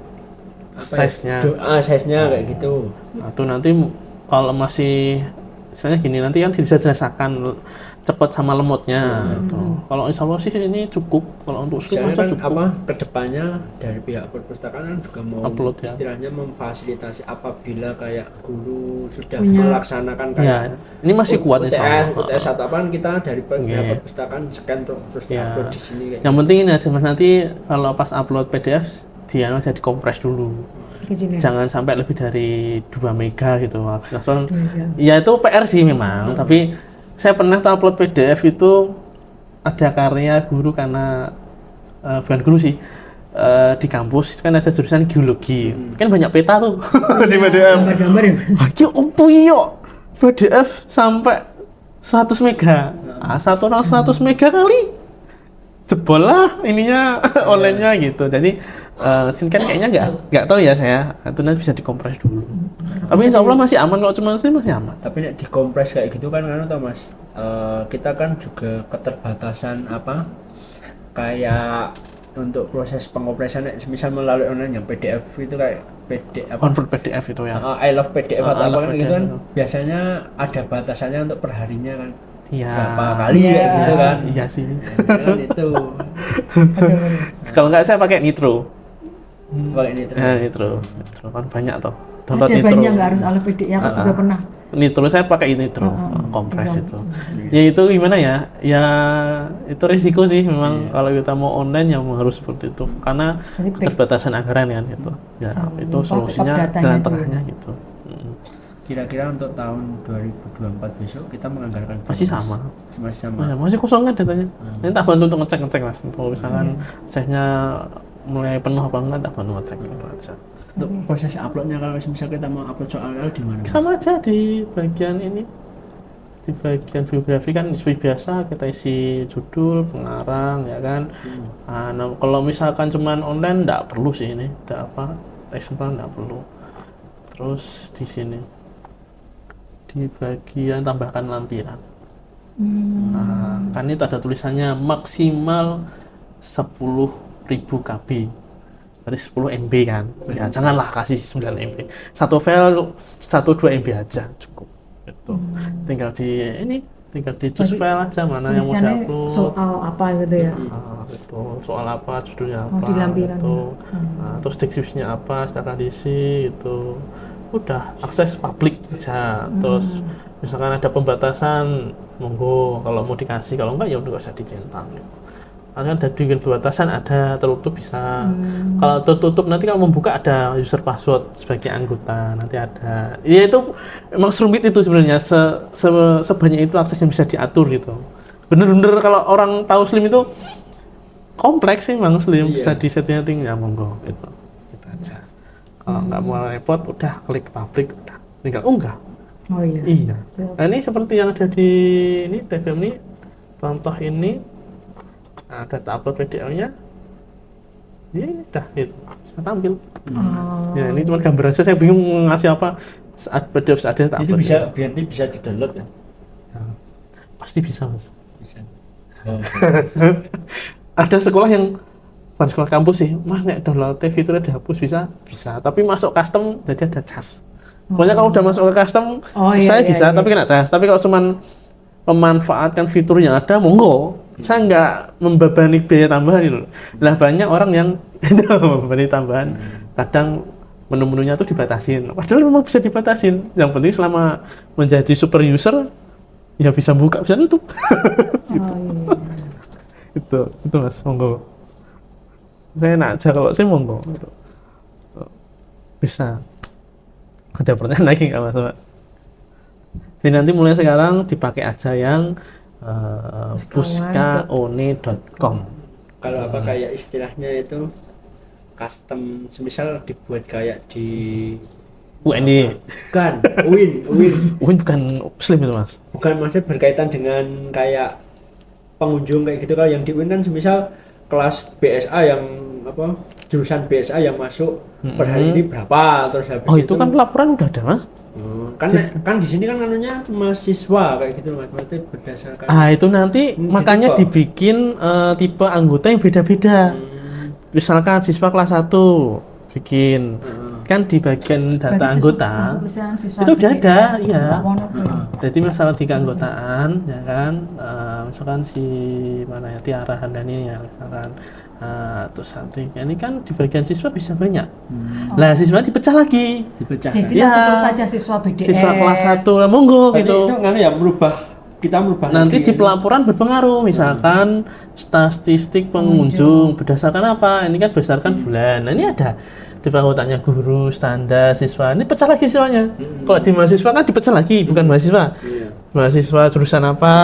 size-nya. Size-nya kayak gitu. Atau nanti kalau masih misalnya gini, nanti kan bisa dirasakan cepat sama lemotnya gitu. Kalau insya Allah sih ini cukup. Kalau untuk Slim Kan cukup. kedepannya dari pihak perpustakaan juga mau Upload, ya. istilahnya memfasilitasi apabila kayak guru sudah melaksanakan Ya, kayak ini masih kuat insya Allah. UTS atau apaan, kita dari pihak perpustakaan scan terus upload di sini kayak Yang penting ini aja Mas, nanti kalau pas upload PDF dia aja dikompres dulu. Jangan sampai lebih dari 2 mega gitu. Langsung ya itu PR sih memang, tapi saya pernah tuh upload PDF itu ada karya guru karena bukan guru sih, di kampus itu kan ada jurusan geologi, kan banyak peta tuh di PDF. Gambar-gambar ya. Ayo opo iyo PDF sampai 100 mega. Satu orang 100 mega kali jebol lah ininya online-nya gitu. Jadi kan kayaknya nggak tahu ya saya. Itu nanti bisa dikompres dulu. Tapi insya Allah masih aman, kalau cuma saya masih aman. Tapi nek dikompres kayak gitu kan tau Mas, kita kan juga keterbatasan kayak untuk proses pengoperasian misal melalui online yang PDF itu kayak PDF Convert PDF itu ya. I love PDF atau I apa love kan PDF gitu kan itu. biasanya ada batasannya untuk perharinya kan Iya. berapa kali Iya. kayak gitu kan. Iya sih. Kan itu Kalau nggak saya pakai Nitro. pakai ini terus. Nitro kan banyak toh. Download Ada Nitro. banyak nggak harus alif PDF, aku juga pernah. Nitro saya pakai Nitro, kompres iya. itu. Ya itu gimana ya? Ya itu risiko sih memang kalau kita mau online ya memang harus seperti itu karena Jadi back- keterbatasan anggaran kan itu. Ya Sama, itu backup solusinya datanya jalan dulu. tengahnya gitu. Kira-kira untuk tahun 2024 besok kita menganggarkan Masih berapa, sama. Mas? Masih sama. Oh ya, masih kosong kan datanya. Ini tak bantu untuk ngecek Mas. Kalau misalkan sesnya mulai penuh apa enggak, tak bantu ngecek gitu aja. Untuk proses uploadnya kalau misal kita mau upload soal di mana? Mas? Sama aja di bagian ini, di bagian biografi kan seperti biasa kita isi judul, pengarang ya kan. Nah, kalau misalkan cuman online nggak perlu sih ini, nggak apa, eksemplar nggak perlu. Terus di sini di bagian tambahkan lampiran. Nah, kan itu ada tulisannya maksimal 10.000 KB. Berarti 10 MB kan. Ya janganlah kasih 9 MB. Satu file 1-2 MB aja cukup. Gitu. Tinggal di choose file aja mana yang mau Tulisannya diupload. soal apa gitu ya. Itu soal apa, judulnya Oh, apa, di lampiran gitu. ya. Nah, terus deskripsinya apa, silakan diisi gitu. Udah akses publik aja. Terus misalkan ada pembatasan, monggo kalau mau dikasih, kalau enggak ya udah nggak usah dicentang. Gitu. Karena ada dengan pembatasan ada, tertutup bisa. Kalau tertutup nanti kalau membuka ada user password sebagai anggota nanti ada. Ya itu emang serumit itu sebenarnya sebanyak itu akses yang bisa diatur gitu. Bener-bener kalau orang tahu Slim itu kompleks sih memang Slim bisa di setting ya monggo gitu. Gitu aja. Kalau nggak mau repot udah klik publik udah tinggal unggah. Oh iya. Iya. Nah, ini seperti yang ada di ini TVM ini contoh ini. Nah, data upload PDF-nya ya ini udah gitu saya tampil. Ya ini cuma gambar aja, saya bingung mau ngasih apa saat PDF seadanya tak Itu upload. bisa berarti bisa di-download ya? Ya, pasti bisa Mas. Bisa. Ada sekolah yang bukan sekolah kampus sih, Mas nek download fiturnya dihapus bisa, tapi masuk custom jadi ada cas. Pokoknya kalau udah masuk ke custom saya bisa, tapi kena cas. Tapi kalau cuman memanfaatkan fitur yang ada, monggo. Saya nggak membebani biaya tambahan gitu. Lah banyak orang yang membebani tambahan. Kadang menu-menunya tuh dibatasin. Padahal memang bisa dibatasin. Yang penting selama menjadi super user, ya bisa buka, bisa tutup. Oh iya. Itu Mas, monggo. Saya enak aja kalau saya monggo. Gitu. Bisa. Ada pertanyaan lagi nggak Mas? Jadi nanti mulai sekarang dipakai aja yang puskaone.com. Kalau apa kayak istilahnya itu custom, semisal dibuat kayak di UND. bukan Win Bukan Slim itu Mas. bukan maksudnya berkaitan dengan kayak pengunjung kayak gitu. Kalau yang di Win kan semisal kelas BSA yang apa jurusan BSA yang masuk per hari ini berapa, terus habis Oh itu kan laporan udah ada Mas. kan di sini kan anunya cuma siswa kayak gitu Mas, berarti berdasarkan Itu nanti makanya tipe. dibikin tipe anggota yang beda-beda. Misalkan siswa kelas 1 bikin kan di bagian data Berarti anggota siswa itu udah ada, iya. Siswa pondok ya. Jadi masalah di keanggotaan ya kan, misalkan si mana ya Tiara Handani ya misalkan, terus nanti ini kan di bagian siswa bisa banyak. Lah siswa dipecah lagi. dipecahkan. Jadi Iya. terus saja siswa BDM. Siswa kelas 1 lah monggo Berarti gitu. itu kan ya kita merubah Nanti lagi, di pelaporan berpengaruh, misalkan statistik pengunjung berdasarkan apa? Ini kan berdasarkan bulan. Nah ini ada tipe anggotanya guru, standar, siswa. Ini pecah lagi siswanya. Kalau di mahasiswa kan dipecah lagi, bukan mahasiswa. Iya. Mahasiswa jurusan apa?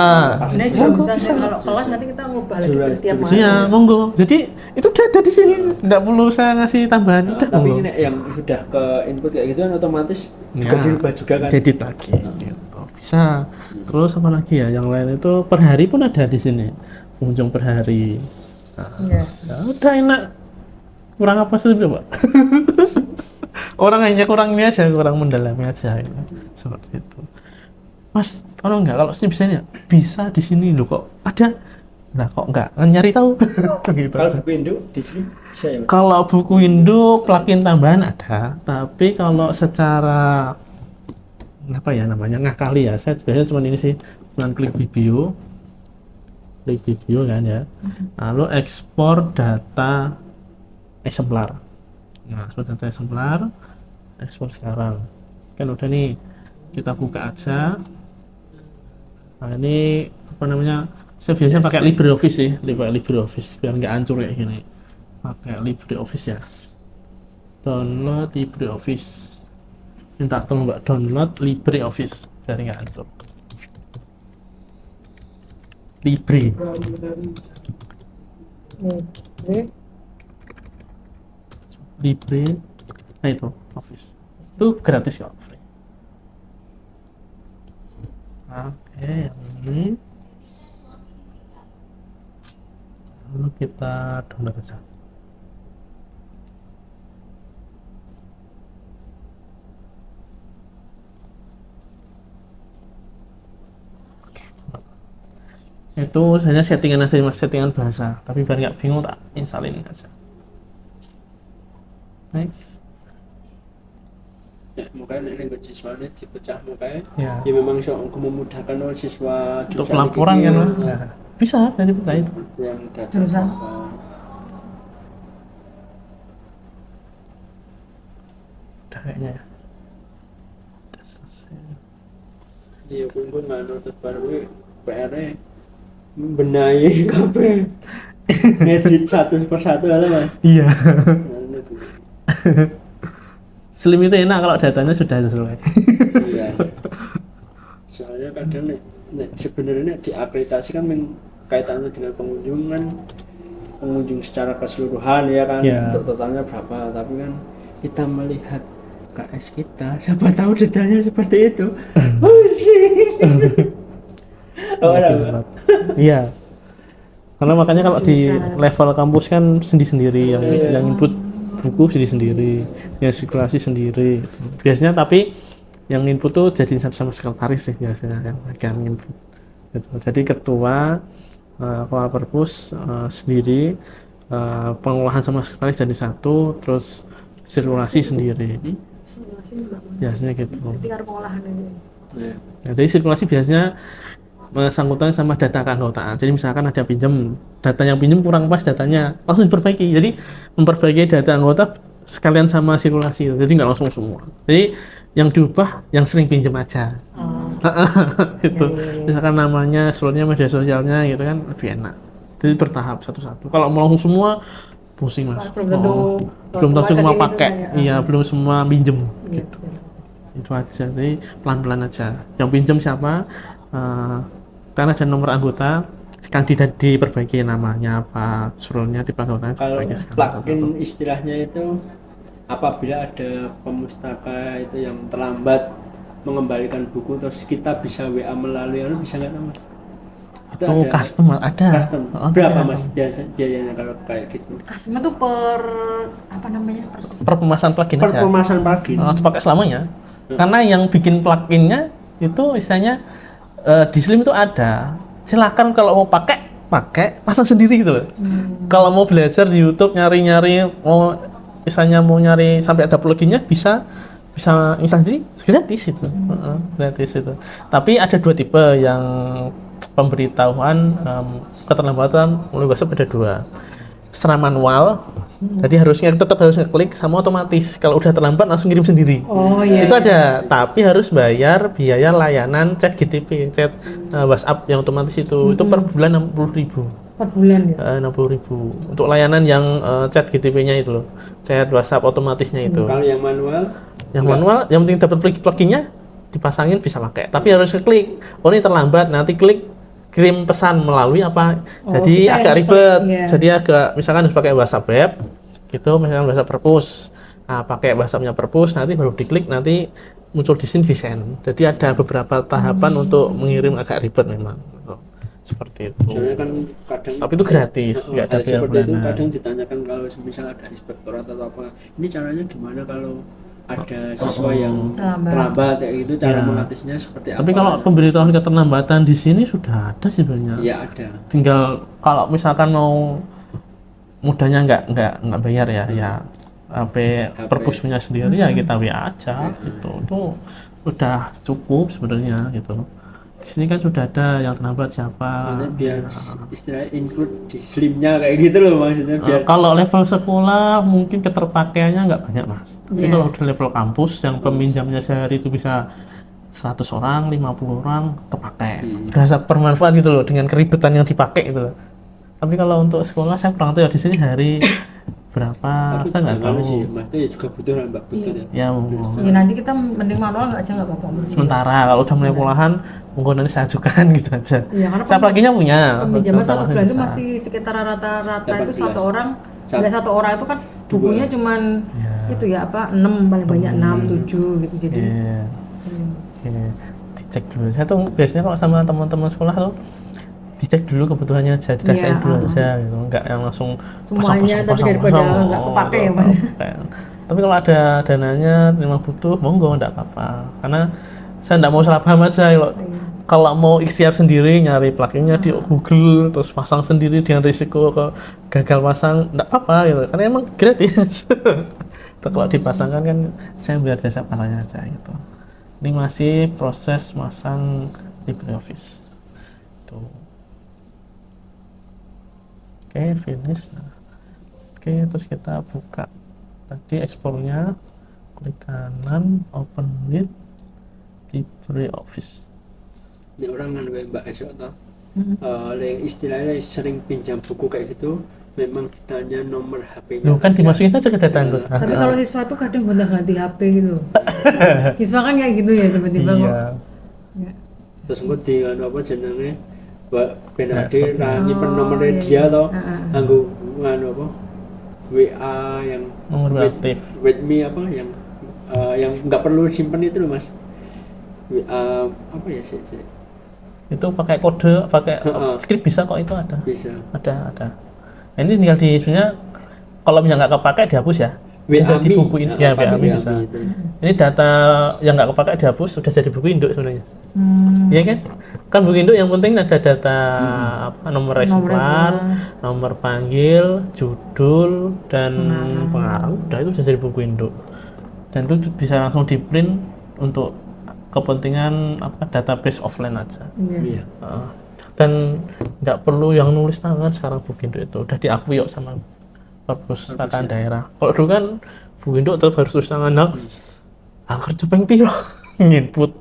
Ini juga bisa kalau kelas nanti kita ngubah lagi tiap Jurusan. hari. Iya, monggo. Jadi itu udah ada di sini. Nggak perlu saya ngasih tambahan. Udah Tapi monggo. ini yang sudah ke input kayak gitu kan otomatis juga Ya, dirubah juga kan. edit lagi. Gitu. Bisa. Terus apa lagi ya? Yang lain itu per hari pun ada di sini. Pengunjung per hari. Iya. Ya udah enak. Kurang apa sih Pak? Orang hanya kurang ini aja, kurang mendalami aja gitu. Seperti itu. Mas, kalau enggak kalau sini bisa di sini loh kok ada Nah kok enggak nyari tahu gitu Kalau aja. buku induk di sini bisa ya Mas? Kalau buku Indo plugin tambahan ada, tapi kalau secara apa ya namanya ngakali ya, saya biasanya cuma ini sih, cuma klik video kan ya, lalu ekspor data eksemplar. Nah, ekspor data eksemplar, ekspor sekarang kan udah nih, kita buka aja. Nah ini apa namanya, saya biasanya pakai LibreOffice sih, pakai LibreOffice biar nggak hancur kayak gini, pakai LibreOffice ya, download LibreOffice, minta tolong mbak download LibreOffice biar nggak hancur. Libre nah itu Office itu gratis kok. Oke, yang ini lalu kita download aja. Itu hanya settingan aja mas, settingan bahasa, tapi biar nggak bingung tak installin aja. Next. Ya, makanya ini buat siswanya dipecah makanya Ya. memang memudahkan siswa Untuk jurusan pelaporan kan mas. gitu, Nah, bisa dari peta itu. yang data Jurusan. Udah kayaknya ya. Udah selesai. Iya pun mana terus baru PR-nya benahi kabeh ngedit satu persatu ada mas. Iya. Slim itu enak kalau datanya sudah sesuai. Iya. Soalnya kadang sebenarnya diakreditasi kan kaitannya dengan pengunjung kan, pengunjung secara keseluruhan ya kan, Iya. untuk totalnya berapa, tapi kan kita melihat KS kita, siapa tahu detailnya seperti itu. Oh, ada. Iya. Karena makanya kalau di level kampus kan sendiri-sendiri, yang input buku sendiri-sendiri, yang sirkulasi sendiri. Biasanya tapi yang input tuh jadi sama sekretaris sih biasanya kan input. Gitu. Jadi ketua kepala perpus sendiri, pengolahan sama sekretaris jadi satu, terus sirkulasi sendiri. Biasanya gitu. tinggal pengolahan ini. Nah, jadi sirkulasi biasanya sangkutannya sama data keanggotaan. Jadi misalkan ada pinjam, data yang pinjam kurang pas datanya, langsung diperbaiki. Jadi memperbaiki data anggota sekalian sama sirkulasi. Jadi nggak langsung semua. Jadi yang diubah yang sering pinjam aja. Itu. Misalkan namanya, slotnya, media sosialnya gitu kan lebih enak. Jadi bertahap satu-satu. Kalau mau langsung semua pusing mas. Belum tentu semua pakai. Iya, belum semua pinjem. Gitu. Itu aja. Jadi pelan-pelan aja. Yang pinjam siapa? Karena ada nomor anggota, kandidat diperbaiki namanya apa, surulnya tipe anggotanya Kalau diperbaiki. plugin istilahnya itu apabila ada pemustaka itu yang terlambat mengembalikan buku, terus kita bisa WA melalui bisa nggak mas? Itu custom ada. Custom. Berapa mas biayanya kalau kayak gitu? Custom itu per apa namanya? Per pemasangan plugin Per aja. pemasangan plugin. Harus pakai selamanya. Karena yang bikin pluginnya itu istilahnya di Slim itu ada. Silakan kalau mau pakai pasang sendiri gitu loh. Kalau mau belajar di YouTube nyari-nyari, mau misalnya mau nyari sampai ada pluginnya bisa install sendiri gratis itu. Gratis itu. Tapi ada dua tipe yang pemberitahuan keterlambatan melalui WhatsApp, ada dua. Secara manual, jadi tetap harus ngeklik, sama otomatis. Kalau udah terlambat langsung kirim sendiri. Oh iya. Itu ada, tapi harus bayar biaya layanan chat GTP, chat WhatsApp yang otomatis itu. Itu per bulan 60.000. Per bulan ya. 60.000 untuk layanan yang chat GTP-nya itu loh, chat WhatsApp otomatisnya itu. Kalau yang manual? Yang manual, yang penting dapat pluginnya dipasangin bisa pakai. Tapi harus ngeklik. Oh ini terlambat, nanti klik kirim pesan melalui apa, jadi agak ribet. Jadi agak, misalkan harus pakai WhatsApp web gitu, misalkan WhatsApp perpus, nah pakai WhatsAppnya perpus, nanti baru diklik, nanti muncul di sini desain. Jadi ada beberapa tahapan untuk mengirim, agak ribet memang seperti itu. Soalnya kan kadang, tapi itu gratis, nggak ada biaya seperti itu bulanan. Kadang ditanyakan kalau misal ada inspektorat atau apa, ini caranya gimana kalau ada siswa yang terlambat kayak gitu, cara mengatasinya seperti apa? Tapi kalau pemberitahuan keterlambatan di sini sudah ada sih sebenarnya. Ya ada. Tinggal kalau misalkan mau mudahnya nggak bayar ya, ya HP perpusnya sendiri ya kita WA aja gitu. Itu udah cukup sebenarnya gitu. Di sini kan sudah ada yang terlambat siapa. Maksudnya biar istilahnya include di slimnya kayak gitu loh maksudnya biar. Kalau level sekolah mungkin keterpakaiannya nggak banyak mas. Tapi kalau udah level kampus yang peminjamnya sehari itu bisa 100 orang, 50 orang terpakai. Berasa bermanfaat gitu loh dengan keribetan yang dipakai gitu loh. Tapi kalau untuk sekolah saya kurang tahu ya di sini hari berapa, tapi saya nggak tahu sih, mas itu ya juga butuh lah mbak, butuh Iya. ya. Ya nanti kita mending manual nggak aja nggak apa-apa. Sementara kalau udah mulai pulahan mungkin nanti saya ajukan gitu aja. Iya, karena Saya paginya punya. Peminjaman satu bulan itu bisa. masih sekitar rata-rata itu 18. satu orang, nggak satu orang itu kan bukunya cuman itu ya apa 6 paling banyak 6, 7 gitu jadi. Iya. Oke, dicek dulu. Saya tuh biasanya kalau sama teman-teman sekolah tuh dicek dulu kebutuhannya aja, dikasihin dulu aja gitu, enggak yang langsung semuanya tapi daripada nggak kepake ya mas. Tapi kalau ada dananya memang butuh, monggo enggak apa-apa. Karena saya enggak mau salah paham aja kalau mau ikhtiar sendiri nyari plugin-nya di Google terus pasang sendiri dengan risiko gagal pasang enggak apa-apa gitu. Karena emang gratis. Kalau dipasangkan kan saya biar jasa pasangnya aja gitu. Ini masih proses masang LibreOffice. Tuh. Oke, finish. Nah. Oke, terus kita buka tadi ekspornya, klik kanan, open with LibreOffice. Ini orang kan mbak esok toh, yang istilahnya sering pinjam buku kayak gitu, memang ditanya nomor HP-nya. Loh kan dimasukin aja ke data anggota. Tapi kalau siswa tuh kadang gonta-ganti HP gitu. Siswa kan kayak gitu ya tiba-tiba kok. Iya. Ya. Terus engko di apa jenenge ben ade ra nyimpen nomornya dia toh, nganggo nganu apa? WA yang Nomor aktif. with me apa yang nggak perlu simpen itu loh mas. WA apa ya sih? Itu pakai kode, pakai script bisa kok, itu ada. Bisa. Ada. Nah, ini tinggal di sebenarnya kalau misalnya nggak kepake dihapus ya. Bisa WA-Mi. dibukuin ya, WA-Mi bisa. WA-Mi itu. Ini data yang nggak kepake dihapus sudah jadi buku induk sebenarnya. Iya kan? Kan buku induk yang penting ada data apa, nomor eksemplar, nomor panggil, judul dan pengarang. Udah itu sudah jadi buku induk. Dan itu bisa langsung di print untuk kepentingan apa, database offline aja. Iya. Dan nggak perlu yang nulis tangan sekarang buku induk itu udah diakui kok sama perpustakaan daerah. Kalau dulu kan buku induk terus harus tulis tangan. Nah, angker cepeng piro nginput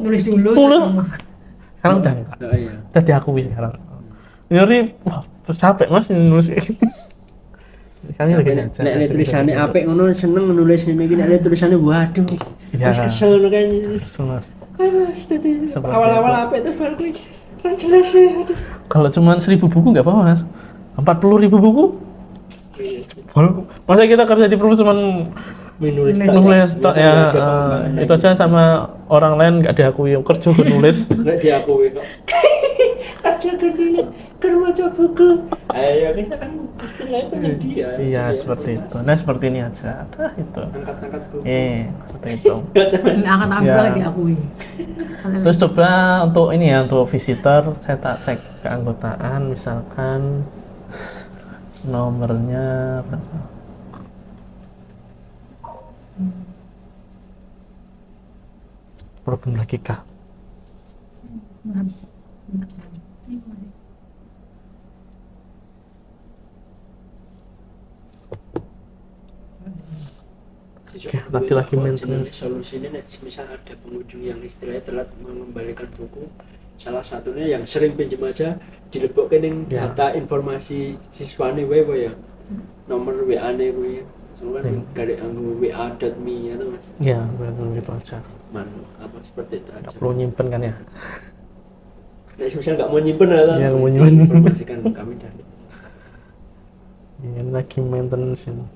Nulis dulu. Sekarang udah enggak. Iya. Udah diakui sekarang. Nyari wah capek mas nulis kayak gini. Sekarang lagi aja. Nek tulisannya apik ngono seneng nulis ini iki, nek tulisannya waduh. Iya. Wis kesel ngono kan. Mas. Aduh, tadi Seperti awal-awal itu. apik terus baru kuwi ra jelas ya. Aduh. Kalau cuma 1.000 buku nggak apa-apa mas. 40.000 buku. Masa kita kerja di perpus cuma Menulis tok ya, itu aja sama orang lain nggak diakui kerja nulis. nggak diakui kok. Kerja gini ke rumah buku. Ayo kita kan istilahnya punya dia. Iya seperti itu. Nah seperti ini aja. Nah itu. Angkat-angkat buku. Seperti itu. Angkat-angkat Ya. juga diakui. Terus coba untuk ini ya, untuk visitor saya tak cek keanggotaan, misalkan nomornya berapa? Problem lagi kah? Oke, nanti lagi maintenance. Solusinya misal ada pengunjung yang istilahnya telat mengembalikan buku, salah satunya yang sering pinjam aja dilebokkan yang data informasi siswane wae ya, nomor WA-ne kuwi. Soalnya garik anggo wa.me ya tuh mas. Ya, benar gitu aja. Apa seperti itu aja. Nggak perlu nyimpen kan ya? Nah, misal nggak mau nyimpen atau Iya, nggak mau nyimpen. informasikan kami dari. Ini lagi maintenance ini.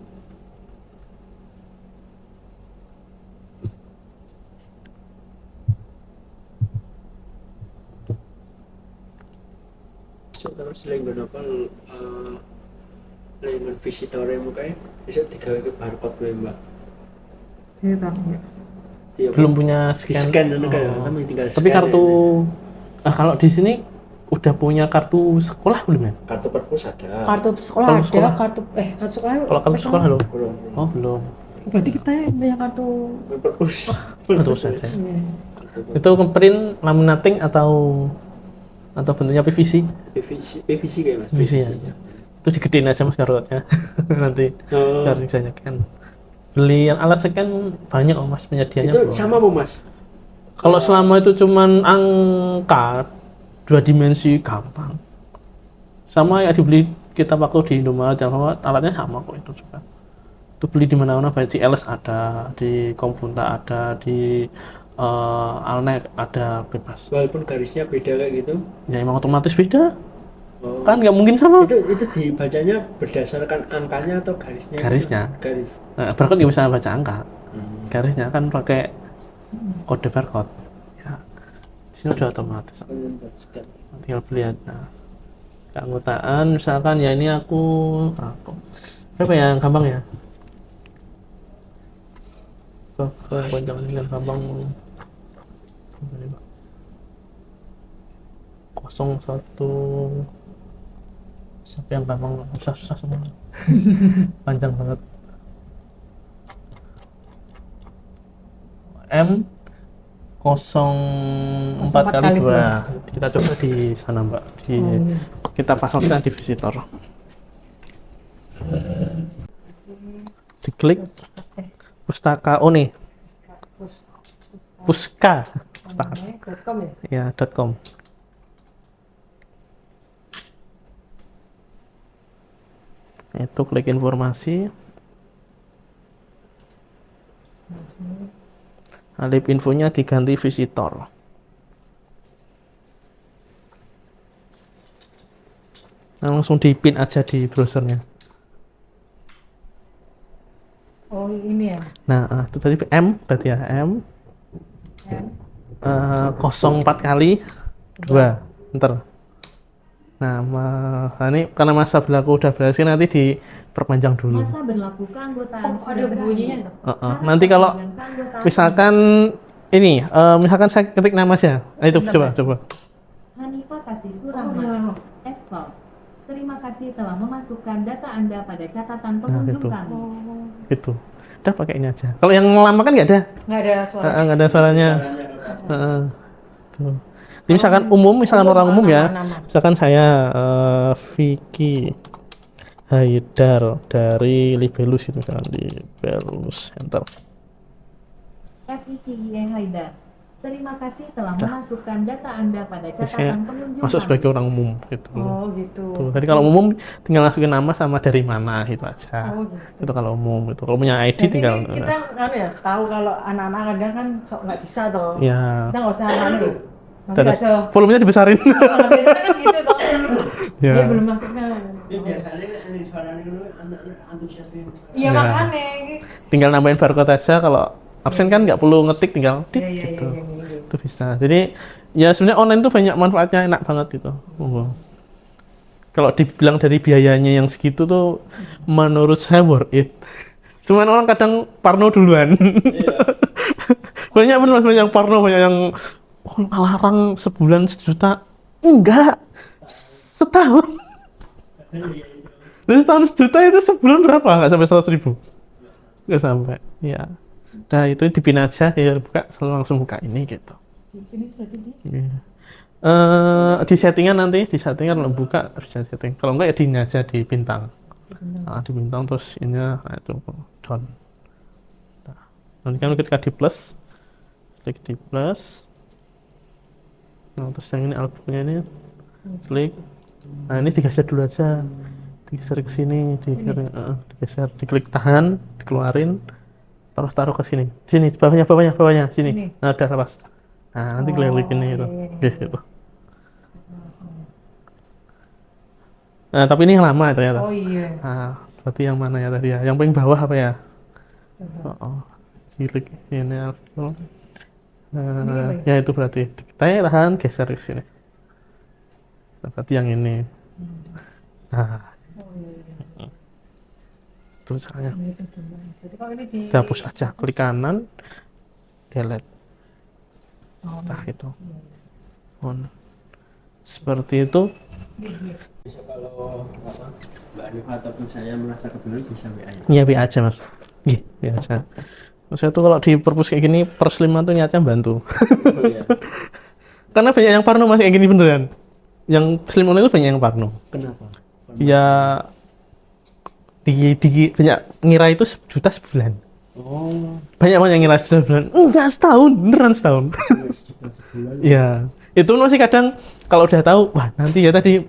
So, terus lenggon apa lenggon visitornya mukanya besok digawe ke barcode gue mbak. Gitu. Ya. Dia Belum punya di scan. scan kan Oh. kami tinggal Tapi scan kartu ini. kalau di sini udah punya kartu sekolah belum ya? Kartu perpus ada. Kartu sekolah Kalau ada, sekolah? kartu sekolah. Kalau kartu sekolah loh. Belum. Oh, belum. Berarti kita yang punya kartu. Perpus. Kartu saja. Iya. Itu ngeprint laminating atau bentuknya PVC? PVC kayak Mas. PVC ya. Itu digedein aja Mas kartunya. Nanti Oh. biar bisa nyekan. Beli yang alat scan banyak Mas penyediaannya. Itu Bro. sama Bu Mas. Kalau selama itu cuman angka 2 dimensi gampang. Sama ya dibeli kita waktu di Indomaret yang sama alatnya sama kok itu juga. Itu beli di mana-mana baik di LS ada, di Kompunta ada, di Alnek ada bebas. Walaupun garisnya beda kayak gitu. Ya emang otomatis beda. Oh. Kan nggak mungkin sama. Itu dibacanya berdasarkan angkanya atau garisnya? Garisnya. Garis. Nah, barcode nggak bisa baca angka. Garisnya kan pakai kode barcode. Ya. Di sini udah otomatis. Tinggal beli aja. Keanggotaan misalkan ya ini aku berapa ya yang gampang ya? Panjang ini yang gampang 01 siapa yang gampang susah semua panjang banget M 04 kali 2 kita coba di sana Mbak kita pasangkan di visitor diklik pustaka nih pustaka .com ya? ya .com itu klik informasi alip infonya diganti visitor nah, langsung dipin aja di browsernya Oh ini ya? nah itu tadi M berarti ya M 04 kali 2 enter nah ini karena masa berlaku udah berakhir nanti diperpanjang dulu Masa berlaku keanggotaan Oh, ada bunyinya tuh. nanti kalau misalkan ini misalkan saya ketik nama saya itu coba Hanifah Kasih Surahman S-Sos. Terima kasih telah memasukkan data Anda pada catatan pengunjung gitu. kami. Gitu udah pakai ini aja kalau yang lama kan nggak ada Nggak ada suara. nggak ada suaranya tuh. Jadi misalkan orang umum ya nama. misalkan saya Vicky Haidar dari Libelus itu misalkan Libelus enter FICIE Haidar. Terima kasih telah memasukkan data Anda pada biasanya catatan pengunjung masuk kami. sebagai orang umum gitu. Oh gitu. Tuh, jadi kalau umum tinggal masukin nama sama dari mana itu aja. Oh, gitu. Itu kalau umum itu. Kalau punya ID Jadi tinggal ini kita ya tahu kalau anak-anak kadang kan sok nggak bisa toh. ya. Kita nggak usah anu. Nanti Terus nggak usah. volumenya dibesarin. Kalau biasanya kan gitu toh. Ya. Dia belum masuknya. Ini biasanya ini suaranya dulu anak-anak antusias ini. Iya Ya. makanya. Tinggal nambahin barcode aja kalau absen kan nggak perlu ngetik tinggal tit Iya, gitu. iya. Itu bisa. Jadi ya sebenarnya online tuh banyak manfaatnya enak banget gitu. Kalau dibilang dari biayanya yang segitu tuh menurut saya worth it. Cuman orang kadang parno duluan. Banyak bener mas, banyak yang parno, banyak yang larang sebulan 1 juta. Enggak, setahun. Dan setahun 1 juta itu sebulan berapa? Nggak sampai 100.000. Nggak sampai, ya. Nah itu dipin aja, ya buka, selalu langsung buka ini gitu. Iya. Di settingan nanti, di settingan kalau buka bisa setting. Kalau enggak ya di ini aja di bintang. Nah, di bintang terus ini nah, itu down. Nah, nanti kan ketika di plus, klik di plus. Nah terus yang ini albumnya ini klik. Nah ini digeser dulu aja, digeser ke sini, digeser, diklik tahan, dikeluarin, terus taruh ke sini. Sini bawahnya sini. Ini. Nah udah lepas. Nah nanti klik ini gitu. Gitu. Nah tapi ini yang lama ternyata. Oh iya. Nah, berarti yang mana ya tadi ya? Yang paling bawah apa ya? Klik ini album. Ya itu berarti kita tahan geser ke sini. Berarti yang ini. Nah, gitu caranya. Gitu dulu. Jadi kalau ini di Dihapus aja, klik kanan, delete. Oh, Nah gitu. On. Seperti itu. Bisa kalau Mbak Anifa ataupun saya merasa kebingungan bisa WA ya. Iya, WA aja mas. Iya, WA aja. Saya tuh kalau di perpus kayak gini, Perslim tuh niatnya bantu. Oh, iya. Karena banyak yang parno mas kayak gini beneran. Yang Perslim online itu banyak yang parno. Kenapa? Ya di banyak ngira itu 1 juta sebulan. Oh, Banyak yang ngira sebulan. Enggak, setahun, beneran setahun. sejuta sebulan. Iya. Itu masih kadang kalau udah tahu, wah nanti ya tadi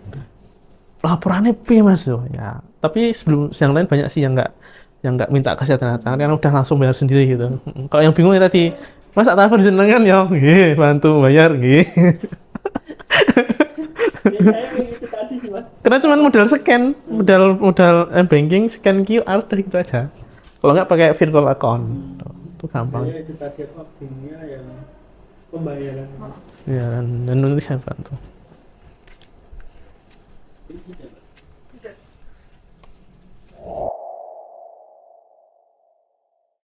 laporannya P mas tuh. Ya. Tapi sebelum yang lain banyak sih yang nggak minta kesehatan karena udah langsung bayar sendiri gitu. Kalau yang bingung ya tadi, mas tak telepon disenengkan ya, bantu bayar, Ya, saya itu tadi sih Mas. Karena cuma modal scan, modal banking, scan QR udah gitu aja. Kalau nggak pakai virtual account, itu gampang. Saya itu tadi apa bingungnya yang pembayaran. Ya, dan nanti saya bantu. Ini tidak, Pak.